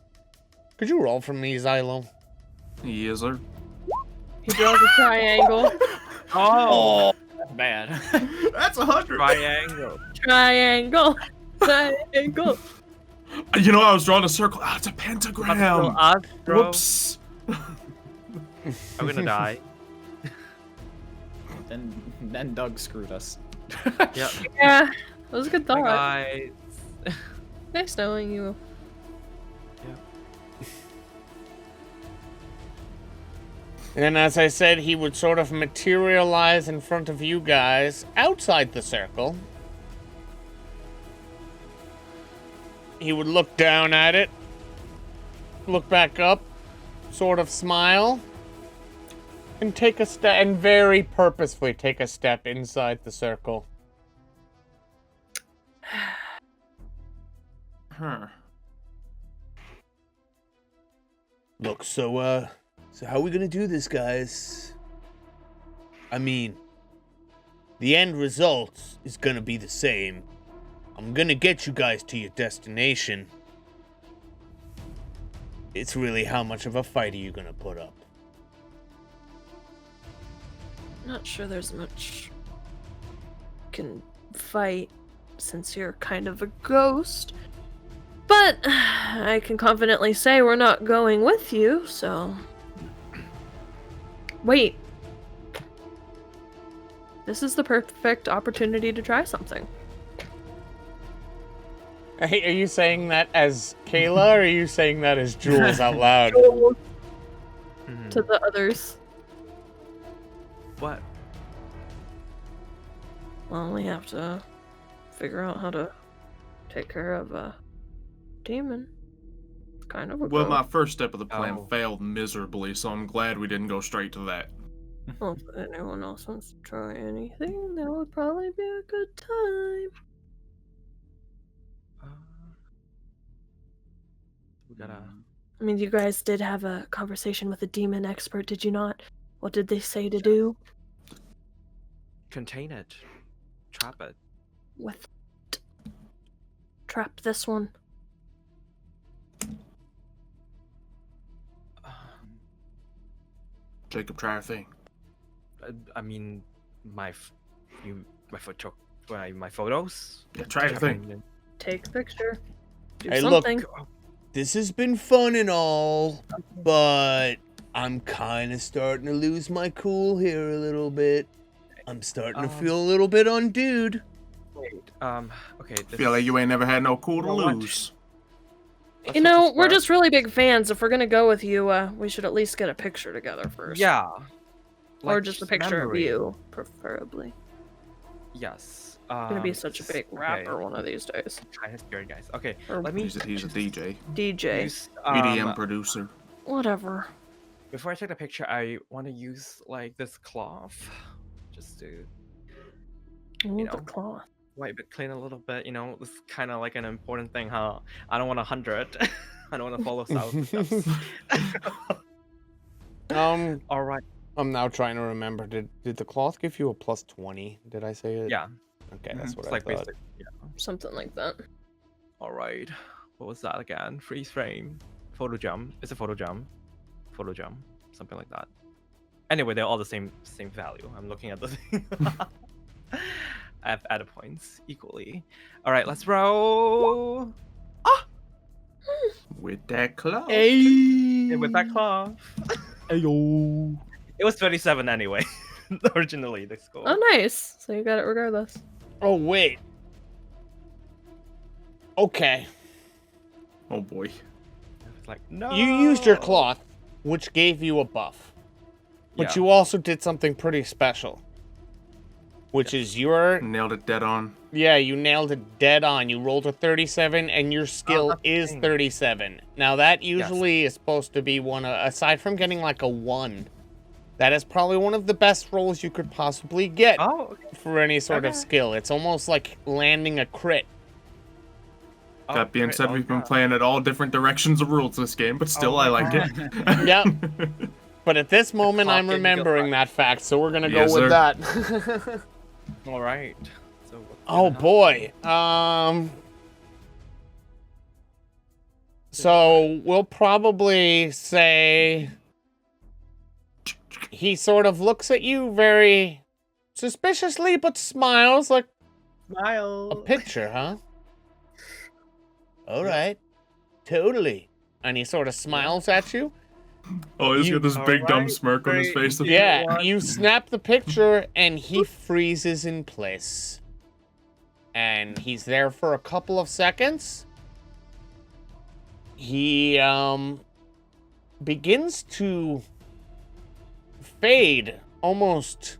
Could you roll for me, Xylo?
yes, sir.
He draws a triangle.
Oh, bad.
That's 100.
triangle.
Triangle. Triangle.
You know, I was drawing a circle. Ah, it's a pentagram. Whoops.
I'm gonna die.
Then Doug screwed us.
Yeah.
Yeah, that was a good thought.
Bye, guys.
Nice knowing you.
And as I said, he would sort of materialize in front of you guys outside the circle. He would look down at it, look back up, sort of smile, and take a step, and very purposefully take a step inside the circle.
Huh.
Look, so how are we gonna do this, guys? I mean, the end result is gonna be the same. I'm gonna get you guys to your destination. It's really how much of a fight are you gonna put up?
Not sure there's much can fight since you're kind of a ghost. But I can confidently say we're not going with you, so... Wait. This is the perfect opportunity to try something.
Hey, are you saying that as Kayla, or are you saying that as Jules out loud?
To the others.
What?
Well, we have to figure out how to take care of a demon. It's kind of a
Well, my
goal.
first step of the plan
Oh.
failed miserably, so I'm glad we didn't go straight to that.
Well, if anyone else wants to try anything, that would probably be a good time.
We gotta.
I mean, you guys did have a conversation with a demon expert, did you not? What did they say to do?
Contain it. Trap it.
With trap this one.
Jacob, try a thing.
I mean, my photos.
Yeah, try a thing.
Take a picture. Do
Hey, look.
something.
This has been fun and all, but I'm kind of starting to lose my cool here a little bit. I'm starting to feel a little bit undude.
Wait. Okay. This...
Feel like you ain't never had no cool to
You know what?
lose.
let's
You
let
know,
this
we're
work.
just really big fans. If we're gonna go with you, we should at least get a picture together first.
Yeah.
Or
Like,
just a picture
memory.
of you, preferably.
Yes.
I'm gonna be such a big
okay.
rapper one of these days.
Kind of scared, guys. Okay.
Or
Let me.
He's a DJ,
DJ.
Use,
EDM producer.
Whatever.
Before I take the picture, I want to use like this cloth, just to
Ooh, the
know.
cloth.
wipe it clean a little bit. You know, this is kind of like an important thing, huh? I don't want 100. I don't want to follow south steps. All right.
I'm now trying to remember. Did the cloth give you a plus 20? Did I say it?
Yeah.
Okay, that's what
It's
I
like
thought.
basic. Yeah.
Something like that.
All right. What was that again? Freeze frame. Photo jump. It's a photo jump. Photo jump. Something like that. Anyway, they're all the same value. I'm looking at the thing. I have added points equally. All right, let's roll.
With that cloth.
Hey, with that cloth.
Ayo.
It was 27 anyway. Originally, the score.
Oh, nice. So you got it regardless.
Oh, wait. Okay.
Oh boy.
It's like, no.
You used your cloth, which gave you a buff. But
Yeah.
you also did something pretty special. Which is your...
Nailed it dead on.
Yeah, you nailed it dead on. You rolled a 37, and your skill
that's the
is
thing.
37. Now, that usually is supposed to be one... aside from getting like a 1, that is probably one of the best rolls you could possibly get
Oh, okay.
for any sort of
Okay.
skill. It's almost like landing a crit.
That being
great.
said,
Oh,
we've been
yeah.
playing at all different directions of rules this game, but still,
Oh
I
my
like it.
Yep. But at this moment,
clock
I'm
didn't go
remembering
right.
that fact, so we're gonna
Yes,
go with
sir.
that.
All right. So. what's
Oh
gonna
boy. So we'll probably say he sort of looks at you very suspiciously, but smiles like
happen? Smile.
a picture, huh? All right, totally. And he sort of smiles at you.
Oh, he's
You-
got this big dumb
Alright,
smirk on his
great.
face.
Yeah,
one.
you snap the picture and he freezes in place. And he's there for a couple of seconds. He begins to
fade, almost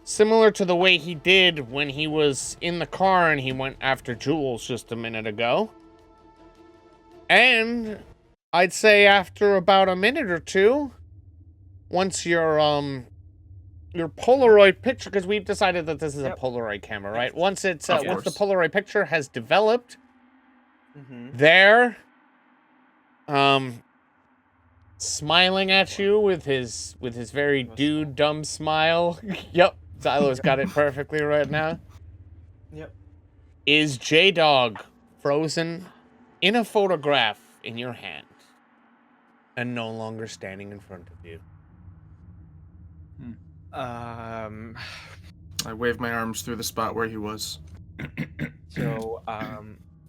similar to the way he did when he was in the car and he went after Jules just a minute ago. And I'd say after about a minute or two, once your Polaroid picture, because we've decided that this is a Polaroid camera, right? Once it's once the Polaroid picture has developed, there, smiling at you with his very dude dumb smile. Yep, Xylo's got it perfectly right now.
Yep.
Is J-Dog frozen in a photograph in your hand and no longer standing in front of you?
I waved my arms through the spot where he was.
So,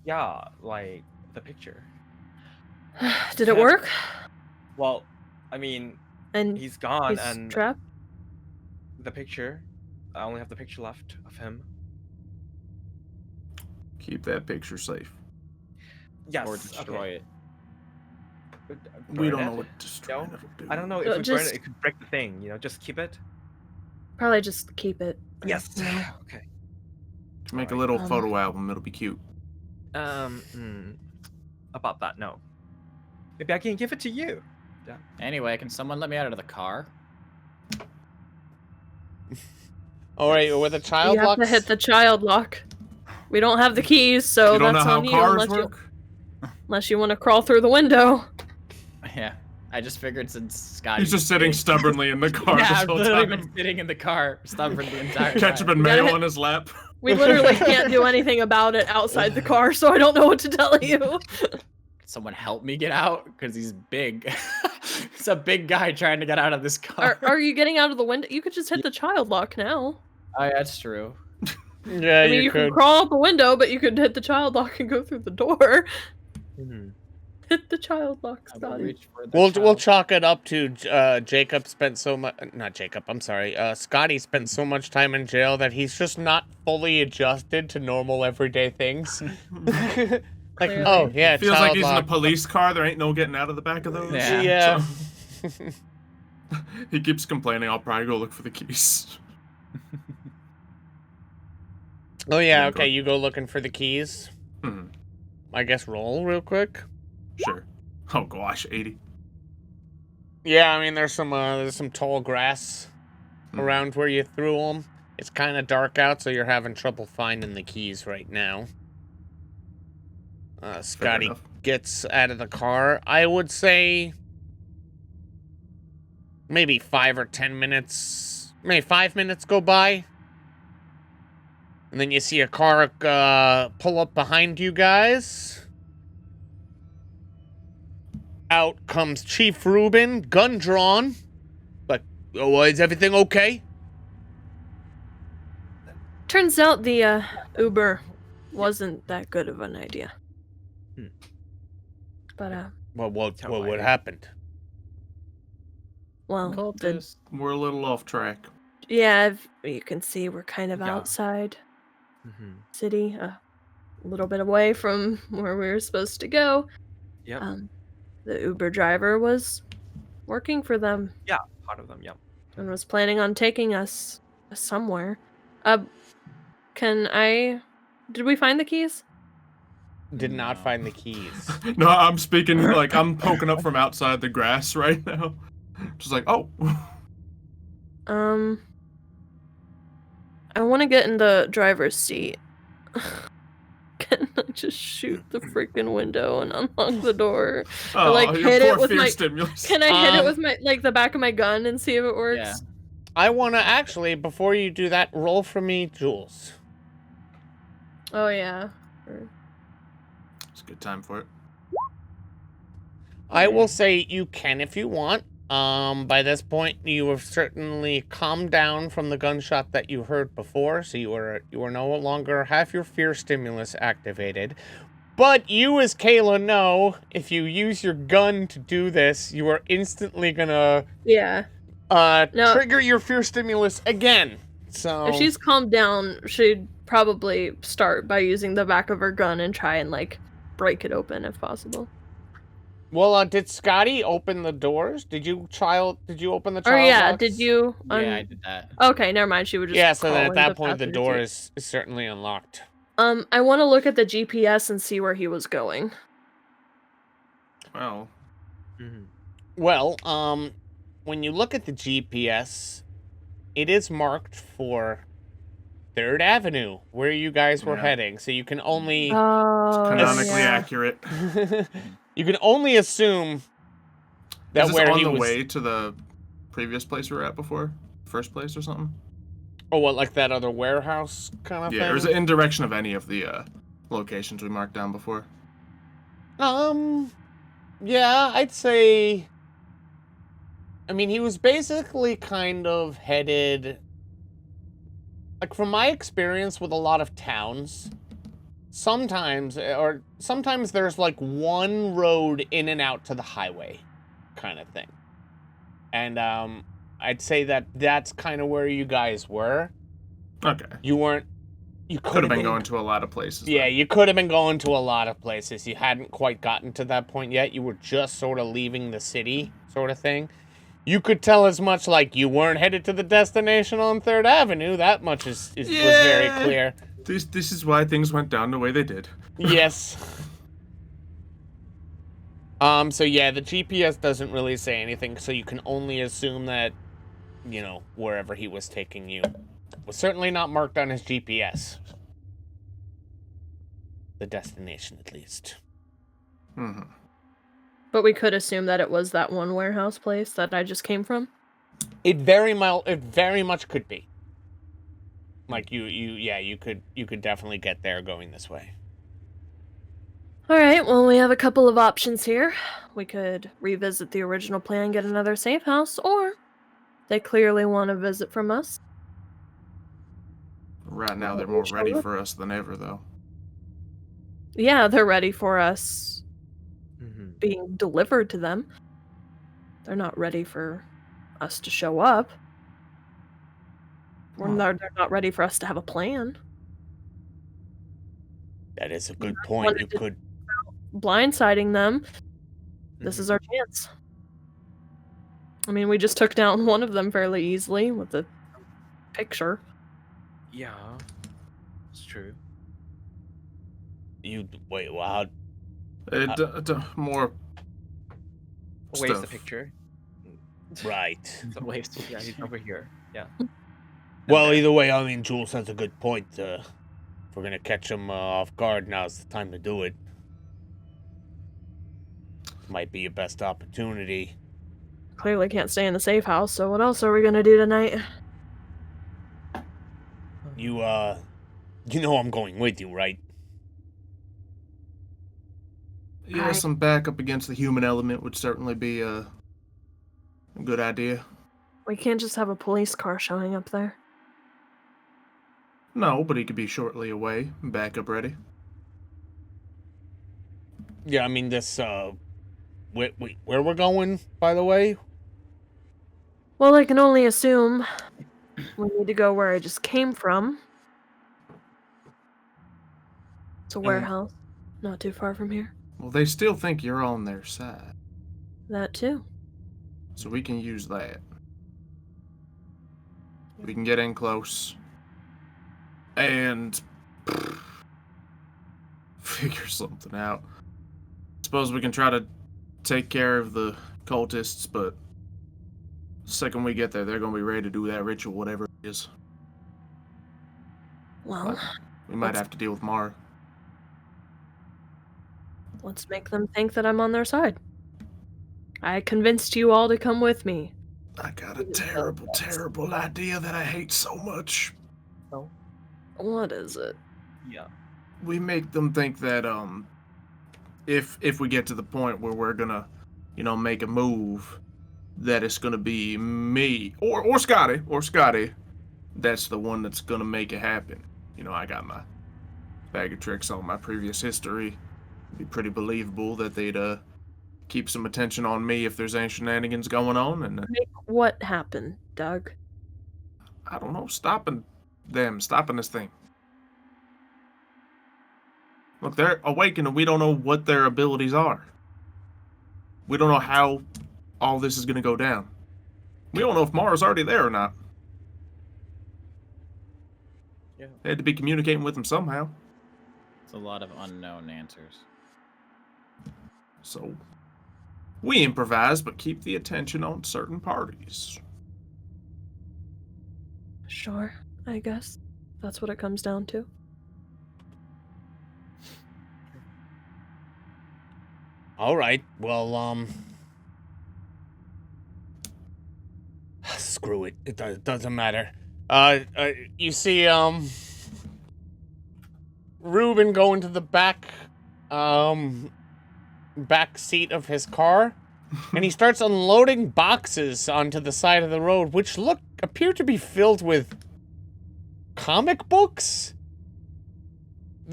yeah, like the picture.
Did it work?
Well, I mean,
And
he's gone,
he's
and
trapped?
the picture. I only have the picture left of him.
Keep that picture safe.
Yes.
Or destroy it.
We
Burn
don't
it?
know what destroying
No?
it'll do.
I don't know if
So
we burn
just-
it, it could break the thing. Just keep it.
Probably just keep it.
Yes.
No.
Okay.
Make a little
Um,
photo album. It'll be cute.
About that, no. Maybe I can give it to you.
Anyway, can someone let me out of the car?
All right, with a child
You have
lock.
to hit the child lock. We don't have the keys, so
You don't know
that's
how
on you
cars work?
unless you want to crawl through the window.
Yeah, I just figured since Scotty.
He's just sitting stubbornly in the car
Yeah,
this
I've
whole
literally
time.
been sitting in the car, stubborn the entire
Ketchup
time.
and
gotta
mayo
hit-
on his lap.
We literally can't do anything about it outside the car, so I don't know what to tell you.
Someone help me get out, because he's big. It's a big guy trying to get out of this car.
Are you getting out of the window? You could just hit the child lock now.
Oh, yeah, that's true.
Yeah,
I mean, you
could.
can crawl out the window, but you could hit the child lock and go through the door. Hit the child lock,
I will
Scotty.
reach for the
We'll
child.
chalk it up to Jacob spent so much. Not Jacob. I'm sorry. Scotty spent so much time in jail that he's just not fully adjusted to normal everyday things. Like,
Clearly.
oh yeah,
Feels like
child
he's in a
lock.
police car. There ain't no getting out of the back of those.
Yeah.
So- he keeps complaining. I'll probably go look for the keys.
Oh yeah.
Yeah,
Okay, you go looking for the keys.
Mhm.
I guess roll real quick.
Sure. Oh gosh, 80.
Yeah, I mean there's some tall grass
Hmm.
around where you threw them. It's kind of dark out, so you're having trouble finding the keys right now. Scotty
enough.
gets out of the car. I would say maybe 5 or 10 minutes, maybe 5 minutes go by. And then you see a car pull up behind you guys. Out comes Chief Ruben, gun drawn. Like, oh, is everything okay?
Turns out the Uber wasn't that good of an idea. But
What happened?
well,
Cultist.
We're a little off track.
yeah, you can see we're kind of
Yeah.
outside city, a little bit away from where we were supposed to go.
Yep.
The Uber driver was working for them
Part of them, yep.
and was planning on taking us somewhere. Did we find the keys?
Did not find the keys.
No, I'm speaking like I'm poking up from outside the grass right now. Just like, oh.
I want to get in the driver's seat. Can I just shoot the freaking window and unlock the door?
Oh,
like,
your
hit it
poor
with
fear
my-
stimulus.
Can I hit it with my the back of my gun and see if it works?
Yeah.
I want to actually, before you do that, roll for me, Jules.
Oh yeah.
It's a good time for it.
I will say you can if you want. By this point, you have certainly calmed down from the gunshot that you heard before, so you are no longer have your fear stimulus activated. But you, as Kayla, know if you use your gun to do this, you are instantly gonna
Yeah. No.
trigger your fear stimulus again. So
If she's calmed down, she'd probably start by using the back of her gun and try and like break it open if possible.
Well, did Scotty open the doors? Did you open the child
Or yeah,
locks?
did you?
Yeah, I did that.
Okay, never mind. She would just.
Yeah, so then
crawl
at that
into
point the
passenger
door
seat.
is certainly unlocked.
I want to look at the GPS and see where he was going.
Well,
Well, when you look at the GPS, it is marked for 3rd Avenue, where you guys were
Yeah.
heading. So you can only
Oh,
canonically
yeah.
accurate.
you can only assume that
Is this
where
on
he
the
was.
way to the previous place we were at before? First place or something?
Oh, what, like that other warehouse kind of thing?
Yeah, or is it in direction of any of the locations we marked down before?
Yeah, I'd say. I mean, he was basically kind of headed. Like, from my experience with a lot of towns, sometimes there's like one road in and out to the highway kind of thing. And I'd say that's kind of where you guys were.
Okay.
You
Could have been going to a lot of places.
Yeah,
then.
you could have been going to a lot of places. You hadn't quite gotten to that point yet. You were just sort of leaving the city, sort of thing. You could tell as much like you weren't headed to the destination on 3rd Avenue. That much was very clear.
This is why things went down the way they did.
Yes. So yeah, the GPS doesn't really say anything, so you can only assume that, you know, wherever he was taking you was certainly not marked on his GPS. The destination, at least.
Mm-hmm.
But we could assume that it was that one warehouse place that I just came from.
It very much could be. Like you could definitely get there going this way.
All right, well, we have a couple of options here. We could revisit the original plan, get another safe house, or they clearly want a visit from us.
Right now, they're more ready for us than ever, though.
Yeah, they're ready for us being delivered to them. They're not ready for us to show up. They're not ready for us to have a plan.
That is a good point. You could
blindsiding them. This is our chance. I mean, we just took down one of them fairly easily with the picture.
Yeah, it's true.
Wait, wow.
More.
Where's the
stuff.
picture?
Right.
So where's yeah, he's over here. Yeah.
Well, either way, I mean, Jules has a good point. If we're gonna catch him off guard, now's the time to do it. Might be your best opportunity.
Clearly can't stay in the safe house, so what else are we gonna do tonight?
You know I'm going with you, right?
Yeah, some backup against the human element would certainly be a good idea.
We can't just have a police car showing up there.
No, but he could be shortly away, backup ready.
Yeah, I mean, this, where we're going, by the way?
Well, I can only assume we need to go where I just came from. It's a warehouse, not too far from here.
Well, they still think you're on their side,
That too.
so we can use that. We can get in close and figure something out. Suppose we can try to take care of the cultists, but the second we get there, they're going to be ready to do that ritual, whatever it is.
Well,
We might have to deal with Mara.
let's make them think that I'm on their side. I convinced you all to come with me.
I got a terrible, terrible idea that I hate so much.
What is it?
Yeah.
We make them think that if we get to the point where we're gonna, make a move, that it's gonna be me or Scotty, that's the one that's gonna make it happen. I got my bag of tricks on my previous history. It'd be pretty believable that they'd keep some attention on me if there's any shenanigans going on, and
Make what happen, Doug?
I don't know, stopping this thing. Look, they're awakened and we don't know what their abilities are. we don't know how all this is going to go down. We don't know if Mara's already there or not.
Yeah.
They had to be communicating with him somehow.
It's a lot of unknown answers.
So, we improvise, but keep the attention on certain parties.
Sure, I guess. That's what it comes down to.
All right. Well, screw it. It doesn't matter. You see, Ruben go into the back seat of his car, and he starts unloading boxes onto the side of the road, which appear to be filled with comic books.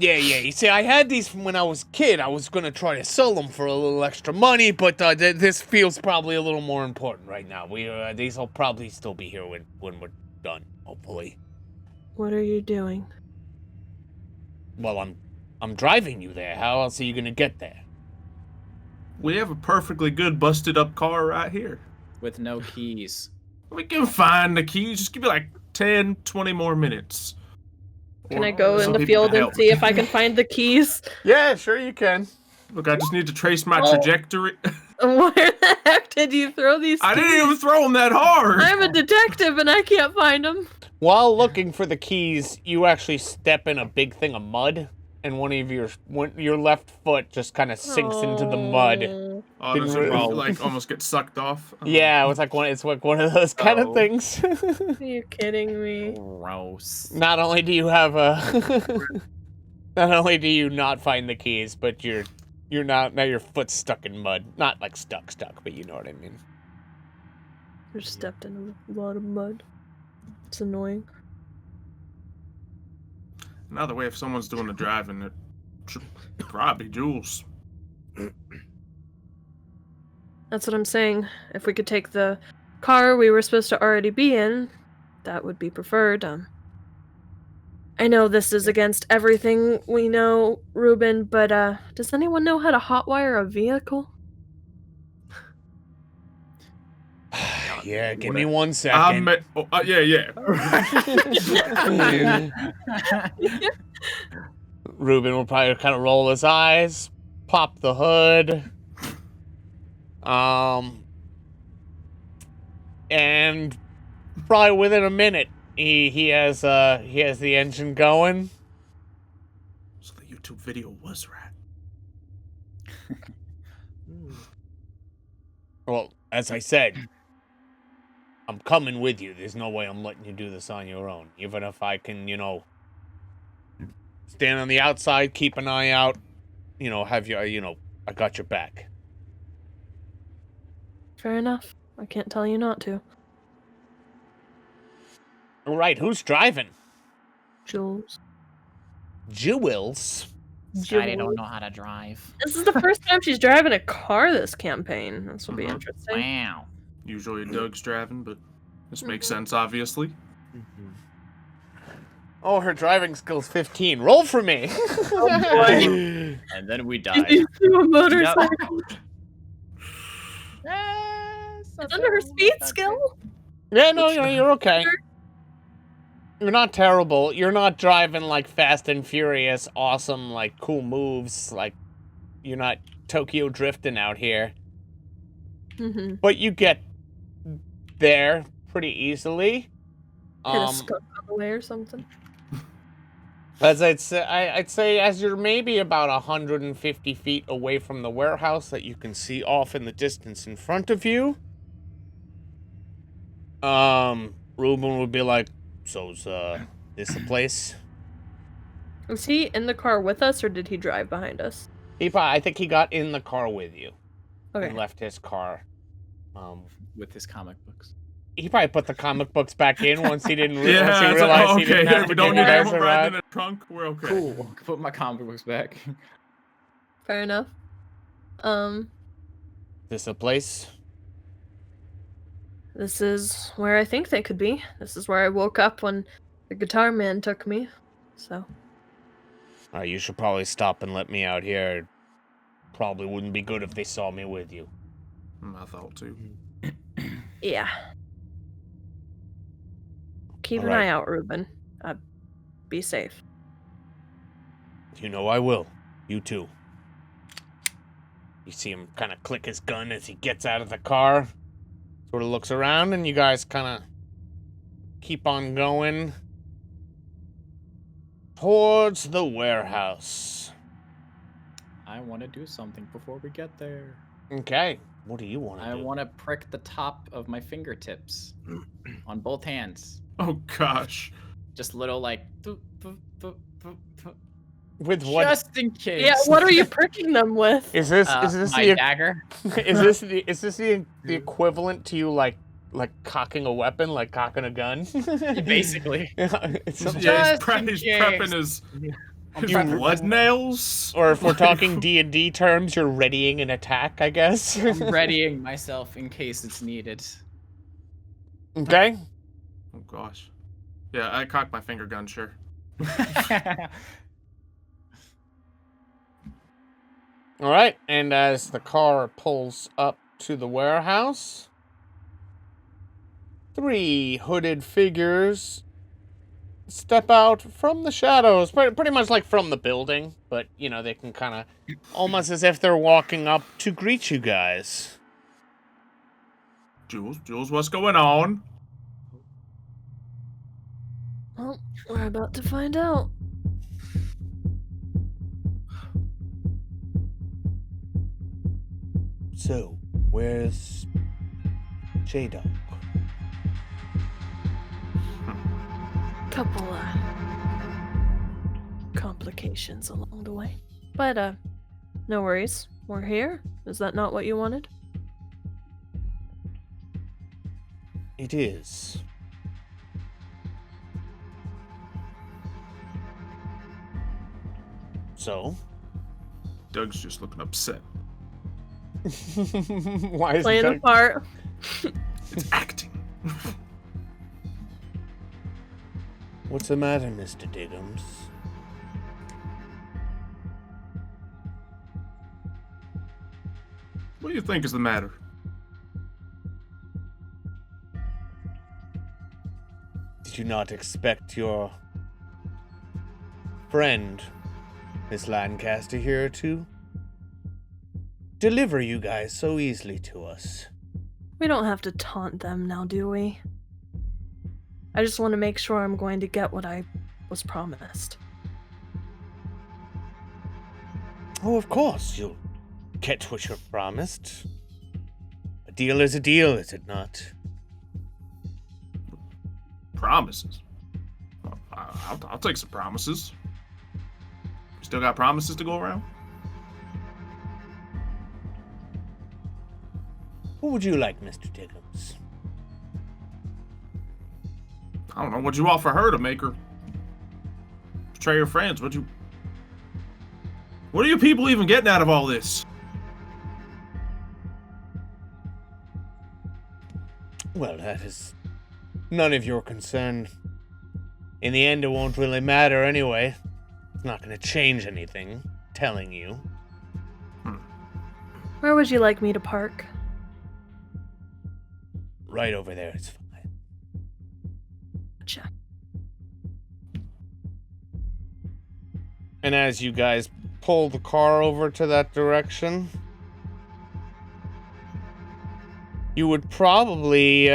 Yeah. You see, I had these from when I was a kid. I was gonna try to sell them for a little extra money, but this feels probably a little more important right now. These will probably still be here when we're done, hopefully.
What are you doing?
Well, I'm driving you there. How else are you gonna get there?
We have a perfectly good busted up car right here.
With no keys.
We can find the keys. Just give me like 10, 20 more minutes.
Can
Or
I go in
some
the
people
field
can
and
help.
see if I can find the keys?
Yeah, sure you can.
Look, I just need to trace my
Oh.
trajectory.
Where the heck did you throw these keys?
I didn't even throw them that hard.
I'm a detective and I can't find them.
While looking for the keys, you actually step in a big thing of mud, and one of your left foot just kind of sinks into the mud.
Oh.
Oh, does it
Didn't-
like almost get sucked off?
Yeah, it's like one of those kind of
Oh.
things.
Are you kidding me?
Gross.
Not only do you have not only do you not find the keys, but you're not now your foot's stuck in mud. Not like stuck, but you know what I mean.
I just stepped in a lot of mud. It's annoying.
Another way, if someone's doing the driving, it should probably be Jules.
That's what I'm saying. If we could take the car we were supposed to already be in, that would be preferred. I know this is against everything we know, Ruben, but does anyone know how to hotwire a vehicle?
Yeah, give me 1 second.
Yeah.
Ruben will probably kind of roll his eyes, pop the hood, and probably within a minute, he has the engine going.
So the YouTube video was right.
Well, as I said, I'm coming with you. There's no way I'm letting you do this on your own. Even if I can, stand on the outside, keep an eye out, have you, I got your back.
Fair enough. I can't tell you not to.
All right, who's driving?
Jules.
Jules.
I don't know how to drive.
This is the first time she's driving a car this campaign. This will be
Mhm.
interesting.
Wow.
Usually Doug's driving, but this makes sense, obviously.
Oh, her driving skill's 15. Roll for me.
Oh boy.
And then we
Did
died.
you do a motorcycle?
Yes,
It's under her speed skill?
Yeah, no, you're okay. You're not terrible. You're not driving like Fast and Furious, awesome, like cool moves. Like you're not Tokyo drifting out here.
Mm-hmm.
But you get there pretty easily.
Hit a skunk on the way or something.
As I'd say as you're maybe about 150 feet away from the warehouse that you can see off in the distance in front of you. Ruben would be like, "So's this the place?"
Was he in the car with us or did he drive behind us?
I think he got in the car with you
Okay.
and left his car.
With his comic books.
He probably put the comic books back in once he didn't once he
it's like,
realized he didn't have to
we don't
get
need
you
to
guys
have right in
around.
the trunk. We're okay.
Cool. Put my comic books back.
Fair enough.
This a place?
This is where I think they could be. This is where I woke up when the guitar man took me. So.
You should probably stop and let me out here. Probably wouldn't be good if they saw me with you.
I thought too.
Yeah. Keep an
Alright.
eye out, Ruben. Be safe.
You know I will. You too. You see him kind of click his gun as he gets out of the car. Sort of looks around, and you guys kind of keep on going towards the warehouse.
I want to do something before we get there.
Okay. What do you want to
I
do?
want to prick the top of my fingertips on both hands.
Oh gosh.
Just little like boop, boop, boop, boop, boop.
With what?
Just in case.
Yeah, what are you pricking them with?
Is this
my
the
dagger?
is this the equivalent to you like cocking a weapon, like cocking a gun?
Basically.
It's
Yeah,
some-
he's,
Just in
he's
case.
prepping his blood nails.
or if we're talking D&D terms, you're readying an attack, I guess.
I'm readying myself in case it's needed.
Okay.
Oh gosh. Yeah, I cocked my finger gun, sure.
All right, and as the car pulls up to the warehouse, 3 hooded figures step out from the shadows, pretty much like from the building, but, you know, they can kind of, almost as if they're walking up to greet you guys.
Jules, what's going on?
Well, we're about to find out.
So, where's J-Dog?
Couple complications along the way. But no worries. We're here. Is that not what you wanted?
It is. So?
Doug's just looking upset.
Why is
Playing a
Doug...
part.
It's acting.
What's the matter, Mr. Diggums?
What do you think is the matter?
Did you not expect your friend, Miss Lancaster, here to deliver you guys so easily to us?
We don't have to taunt them now, do we? I just want to make sure I'm going to get what I was promised.
Oh, of course, you'll get what you're promised. A deal is a deal, is it not?
Promises. I'll take some promises. Still got promises to go around?
What would you like, Mr. Diggums?
I don't know. What'd you offer her to make her betray her friends? What are you people even getting out of all this?
Well, that is none of your concern. In the end, it won't really matter anyway. It's not going to change anything, telling you.
Where would you like me to park?
Right over there, it's fine.
Gotcha.
And as you guys pull the car over to that direction, you would probably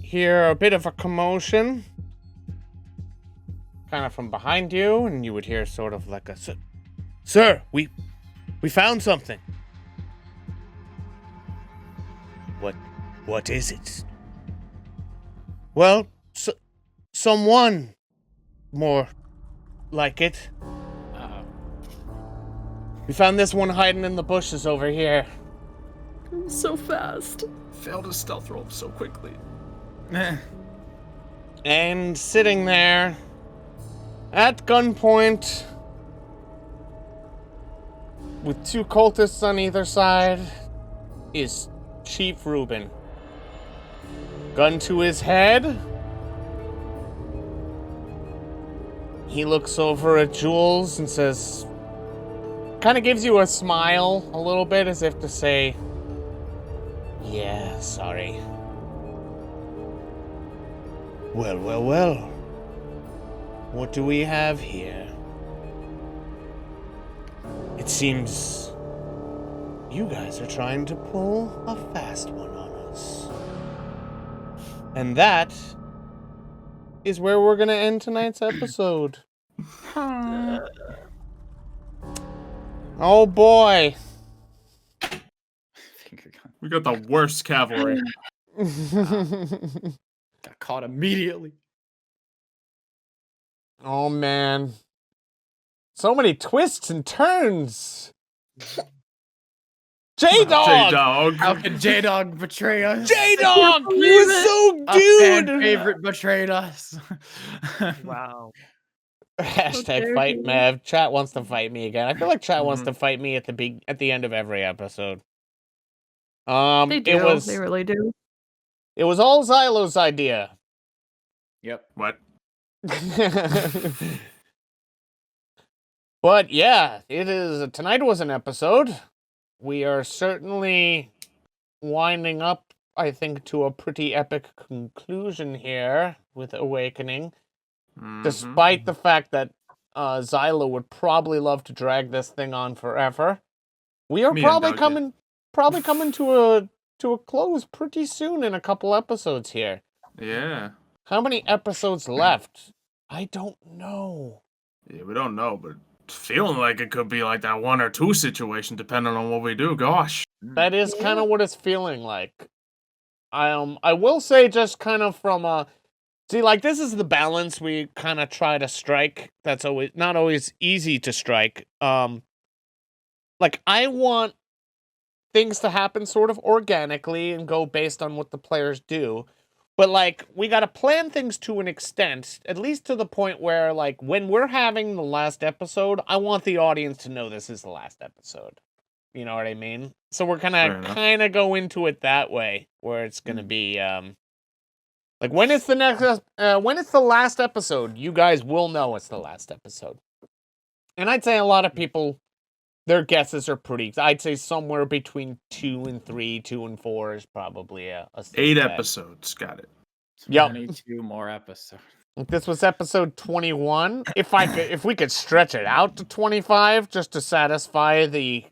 hear a bit of a commotion kind of from behind you, and you would hear sort of like a, Sir, we found something. What is it? Well, someone more like it.
Uh-oh.
We found this one hiding in the bushes over here.
So fast.
Failed his stealth roll so quickly.
And sitting there at gunpoint with 2 cultists on either side is Chief Ruben. Gun to his head. He looks over at Jules and says, kind of gives you a smile a little bit as if to say, Yeah, sorry. Well, well, well. What do we have here? It seems you guys are trying to pull a fast one on us. And that is where we're going to end tonight's episode. Oh boy.
Finger gun.
We got the worst cavalry.
Got caught immediately.
Oh man. So many twists and turns. J-Dog!
J-Dog.
How can J-Dog betray us?
J-Dog! You so
A fan
dude!
favorite betrayed us.
Wow.
Hashtag fight Mev. Chat wants to fight me again. I feel like chat wants to fight me at the end of every episode.
They do. They really do.
It was all Xylo's idea.
Yep.
What?
But yeah, tonight was an episode. We are certainly winding up, I think, to a pretty epic conclusion here with Awakening. Despite the fact that Xylo would probably love to drag this thing on forever. We are probably coming to a close pretty soon in a couple episodes here.
Yeah.
How many episodes left? I don't know.
Yeah, we don't know, but it's feeling like it could be like that 1 or 2 situation, depending on what we do. Gosh.
That is kind of what it's feeling like. I will say, just kind of from a this is the balance we kind of try to strike. That's always not always easy to strike. I want things to happen sort of organically and go based on what the players do. But, we got to plan things to an extent, at least to the point where, when we're having the last episode, I want the audience to know this is the last episode. You know what I mean? So we're going to kind of go into it that way, where it's going to be, when it's the last episode, you guys will know it's the last episode. And I'd say a lot of people, their guesses are I'd say somewhere between 2 and 3, 2 and 4 is probably a
8
bet.
episodes. Got it.
Yep.
22 more episodes.
This was episode 21. If we could stretch it out to 25 just to satisfy the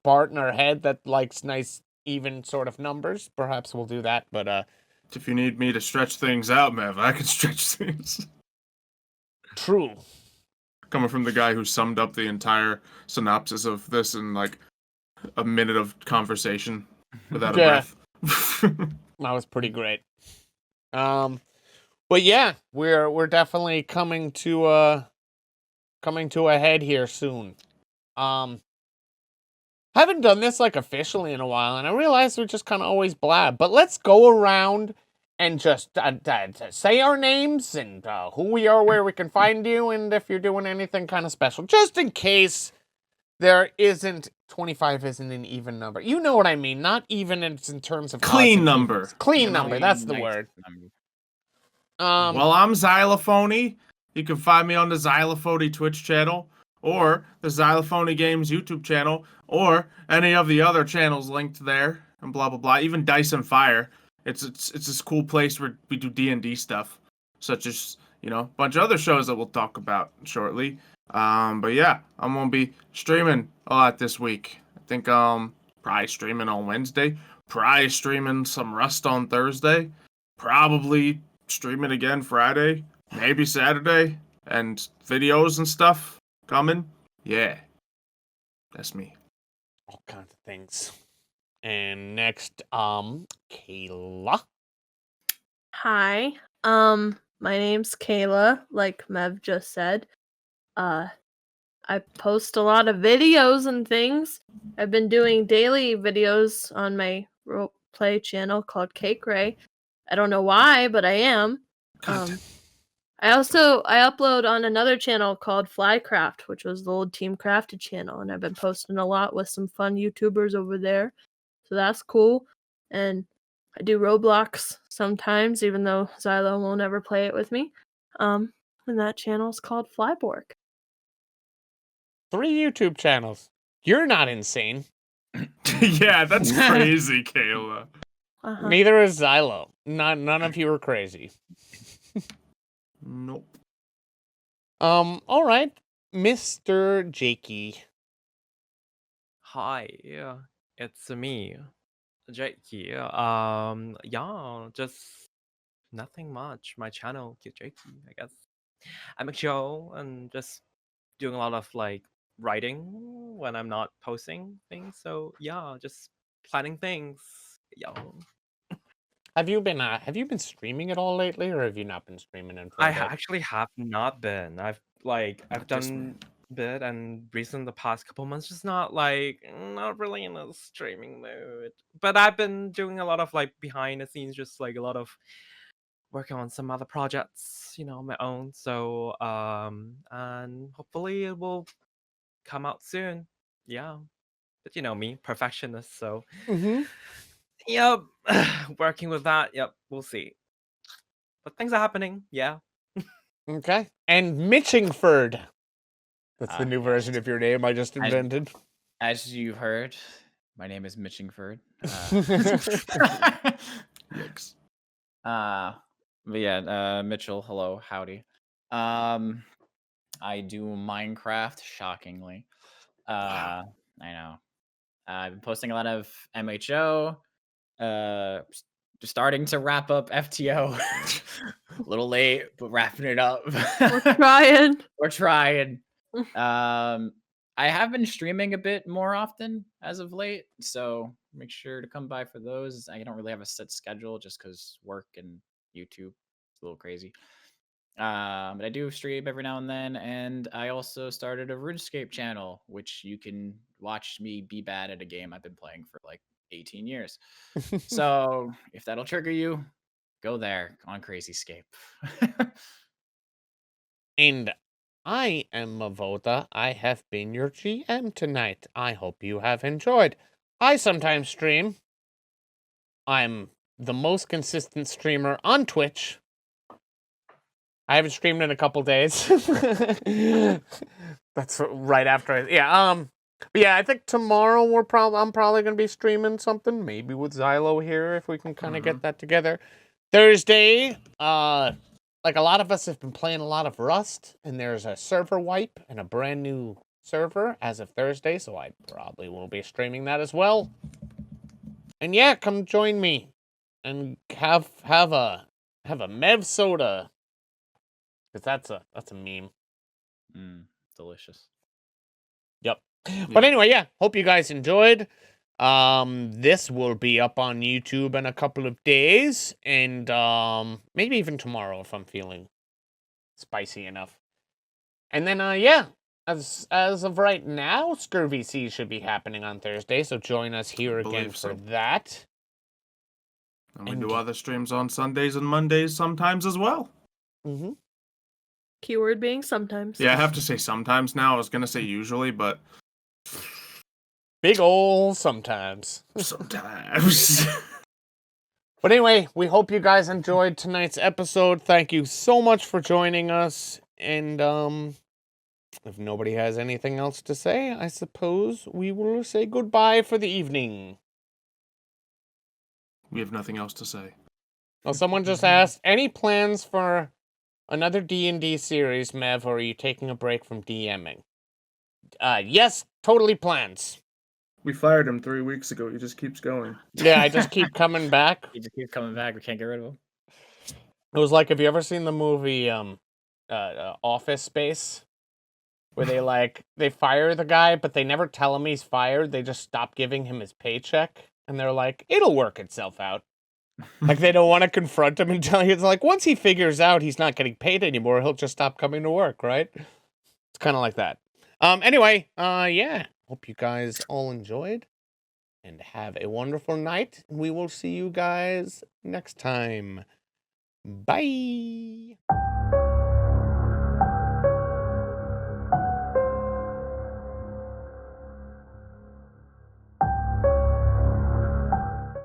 part in our head that likes nice, even sort of numbers, perhaps we'll do that. But
if you need me to stretch things out, Mev, I can stretch things.
True.
Coming from the guy who summed up the entire synopsis of this in a minute of conversation without a breath.
That was pretty great. But yeah, we're definitely coming to a head here soon. Haven't done this officially in a while, and I realize we just kind of always blab. But let's go around and just say our names and who we are, where we can find you, and if you're doing anything kind of special, just in case 25 isn't an even number. You know what I mean? Not even in terms of
clean number.
Clean number. That's the word.
Well, I'm Xylophoney. You can find me on the Xylophoney Twitch channel, or the Xylophoney Games YouTube channel, or any of the other channels linked there, and blah blah blah. Even Dice and Fire. It's this cool place where we do D&D stuff, such as a bunch of other shows that we'll talk about shortly. But yeah, I'm gonna be streaming a lot this week. I think probably streaming on Wednesday, probably streaming some Rust on Thursday, probably streaming again Friday, maybe Saturday, and videos and stuff coming. Yeah, that's me.
All kinds of things. And next, Kayla.
Hi. My name's Kayla, like Mev just said. I post a lot of videos and things. I've been doing daily videos on my roleplay channel called Kaykrae. I don't know why, but I am. I upload on another channel called Flycraft, which was the old Team Crafted channel, and I've been posting a lot with some fun YouTubers over there. So that's cool. And I do Roblox sometimes, even though Xylo won't ever play it with me. And that channel is called Flyborg.
3 YouTube channels. You're not insane.
Yeah, that's crazy, Kayla.
Uh-huh.
Neither is Xylo. None of you are crazy.
Nope.
All right, Mr. Jakey.
Hi, it's me, Jakey. Yeah, just nothing much. My channel, QuteJakey, I guess. I make show and just doing a lot of like writing when I'm not posting things. So yeah, just planning things. Yeah.
Have you been streaming at all lately, or have you not been streaming in for
I
a bit?
actually have not been. I've
Not this
done a bit, and recently the past couple months just not really in a streaming mood. But I've been doing a lot of like behind the scenes, just like a lot of working on some other projects, on my own. So and hopefully it will come out soon. Yeah. But you know me, perfectionist, so
Mm-hmm.
yep. Working with that, yep, we'll see. But things are happening, yeah.
Okay. And Mitchingford. That's the new
Yes.
version of your name I just invented.
As you've heard, my name is Mitchingford.
Yikes.
But yeah, Mitchell, hello, howdy. I do Minecraft, shockingly. I know. I've been posting a lot of MHO. Just starting to wrap up FTO. A little late, but wrapping it up.
We're trying.
We're trying. I have been streaming a bit more often as of late, so make sure to come by for those. I don't really have a set schedule just because work and YouTube is a little crazy. But I do stream every now and then, and I also started a RuneScape channel, which you can watch me be bad at a game I've been playing for like 18 years. So if that'll trigger you, go there on Crazyscape.
And I am Mevoda. I have been your GM tonight. I hope you have enjoyed. I sometimes stream. I'm the most consistent streamer on Twitch. I haven't streamed in a couple days. That's right after but yeah, I think tomorrow I'm probably gonna be streaming something, maybe with Xylo here if we can kind of get that together. Thursday, like a lot of us have been playing a lot of Rust, and there's a server wipe and a brand new server as of Thursday, so I probably will be streaming that as well. And yeah, come join me and have a Mev soda. Because that's a meme.
Delicious.
Yep. But anyway, yeah, hope you guys enjoyed. This will be up on YouTube in a couple of days, and maybe even tomorrow if I'm feeling spicy enough. And then yeah, as of right now, Scurvy C should be happening on Thursday, so join us here again for that.
And we do other streams on Sundays and Mondays sometimes as well.
Mm-hmm.
Keyword being sometimes.
Yeah, I have to say sometimes now. I was gonna say usually, but
big ol' sometimes.
Sometimes.
But anyway, we hope you guys enjoyed tonight's episode. Thank you so much for joining us. And if nobody has anything else to say, I suppose we will say goodbye for the evening.
We have nothing else to say.
Well, someone just asked, any plans for another D&D series, Mev, or are you taking a break from DMing? Yes, totally plans.
We fired him 3 weeks ago. He just keeps going.
Yeah, I just keep coming back.
He just keeps coming back. We can't get rid of him.
It was like, have you ever seen the movie Office Space? Where they fire the guy, but they never tell him he's fired. They just stop giving him his paycheck. And they're like, it'll work itself out. Like, they don't want to confront him and tell you. It's like, once he figures out he's not getting paid anymore, he'll just stop coming to work, right? It's kind of like that. Anyway, yeah. Hope you guys all enjoyed. And have a wonderful night. We will see you guys next time. Bye.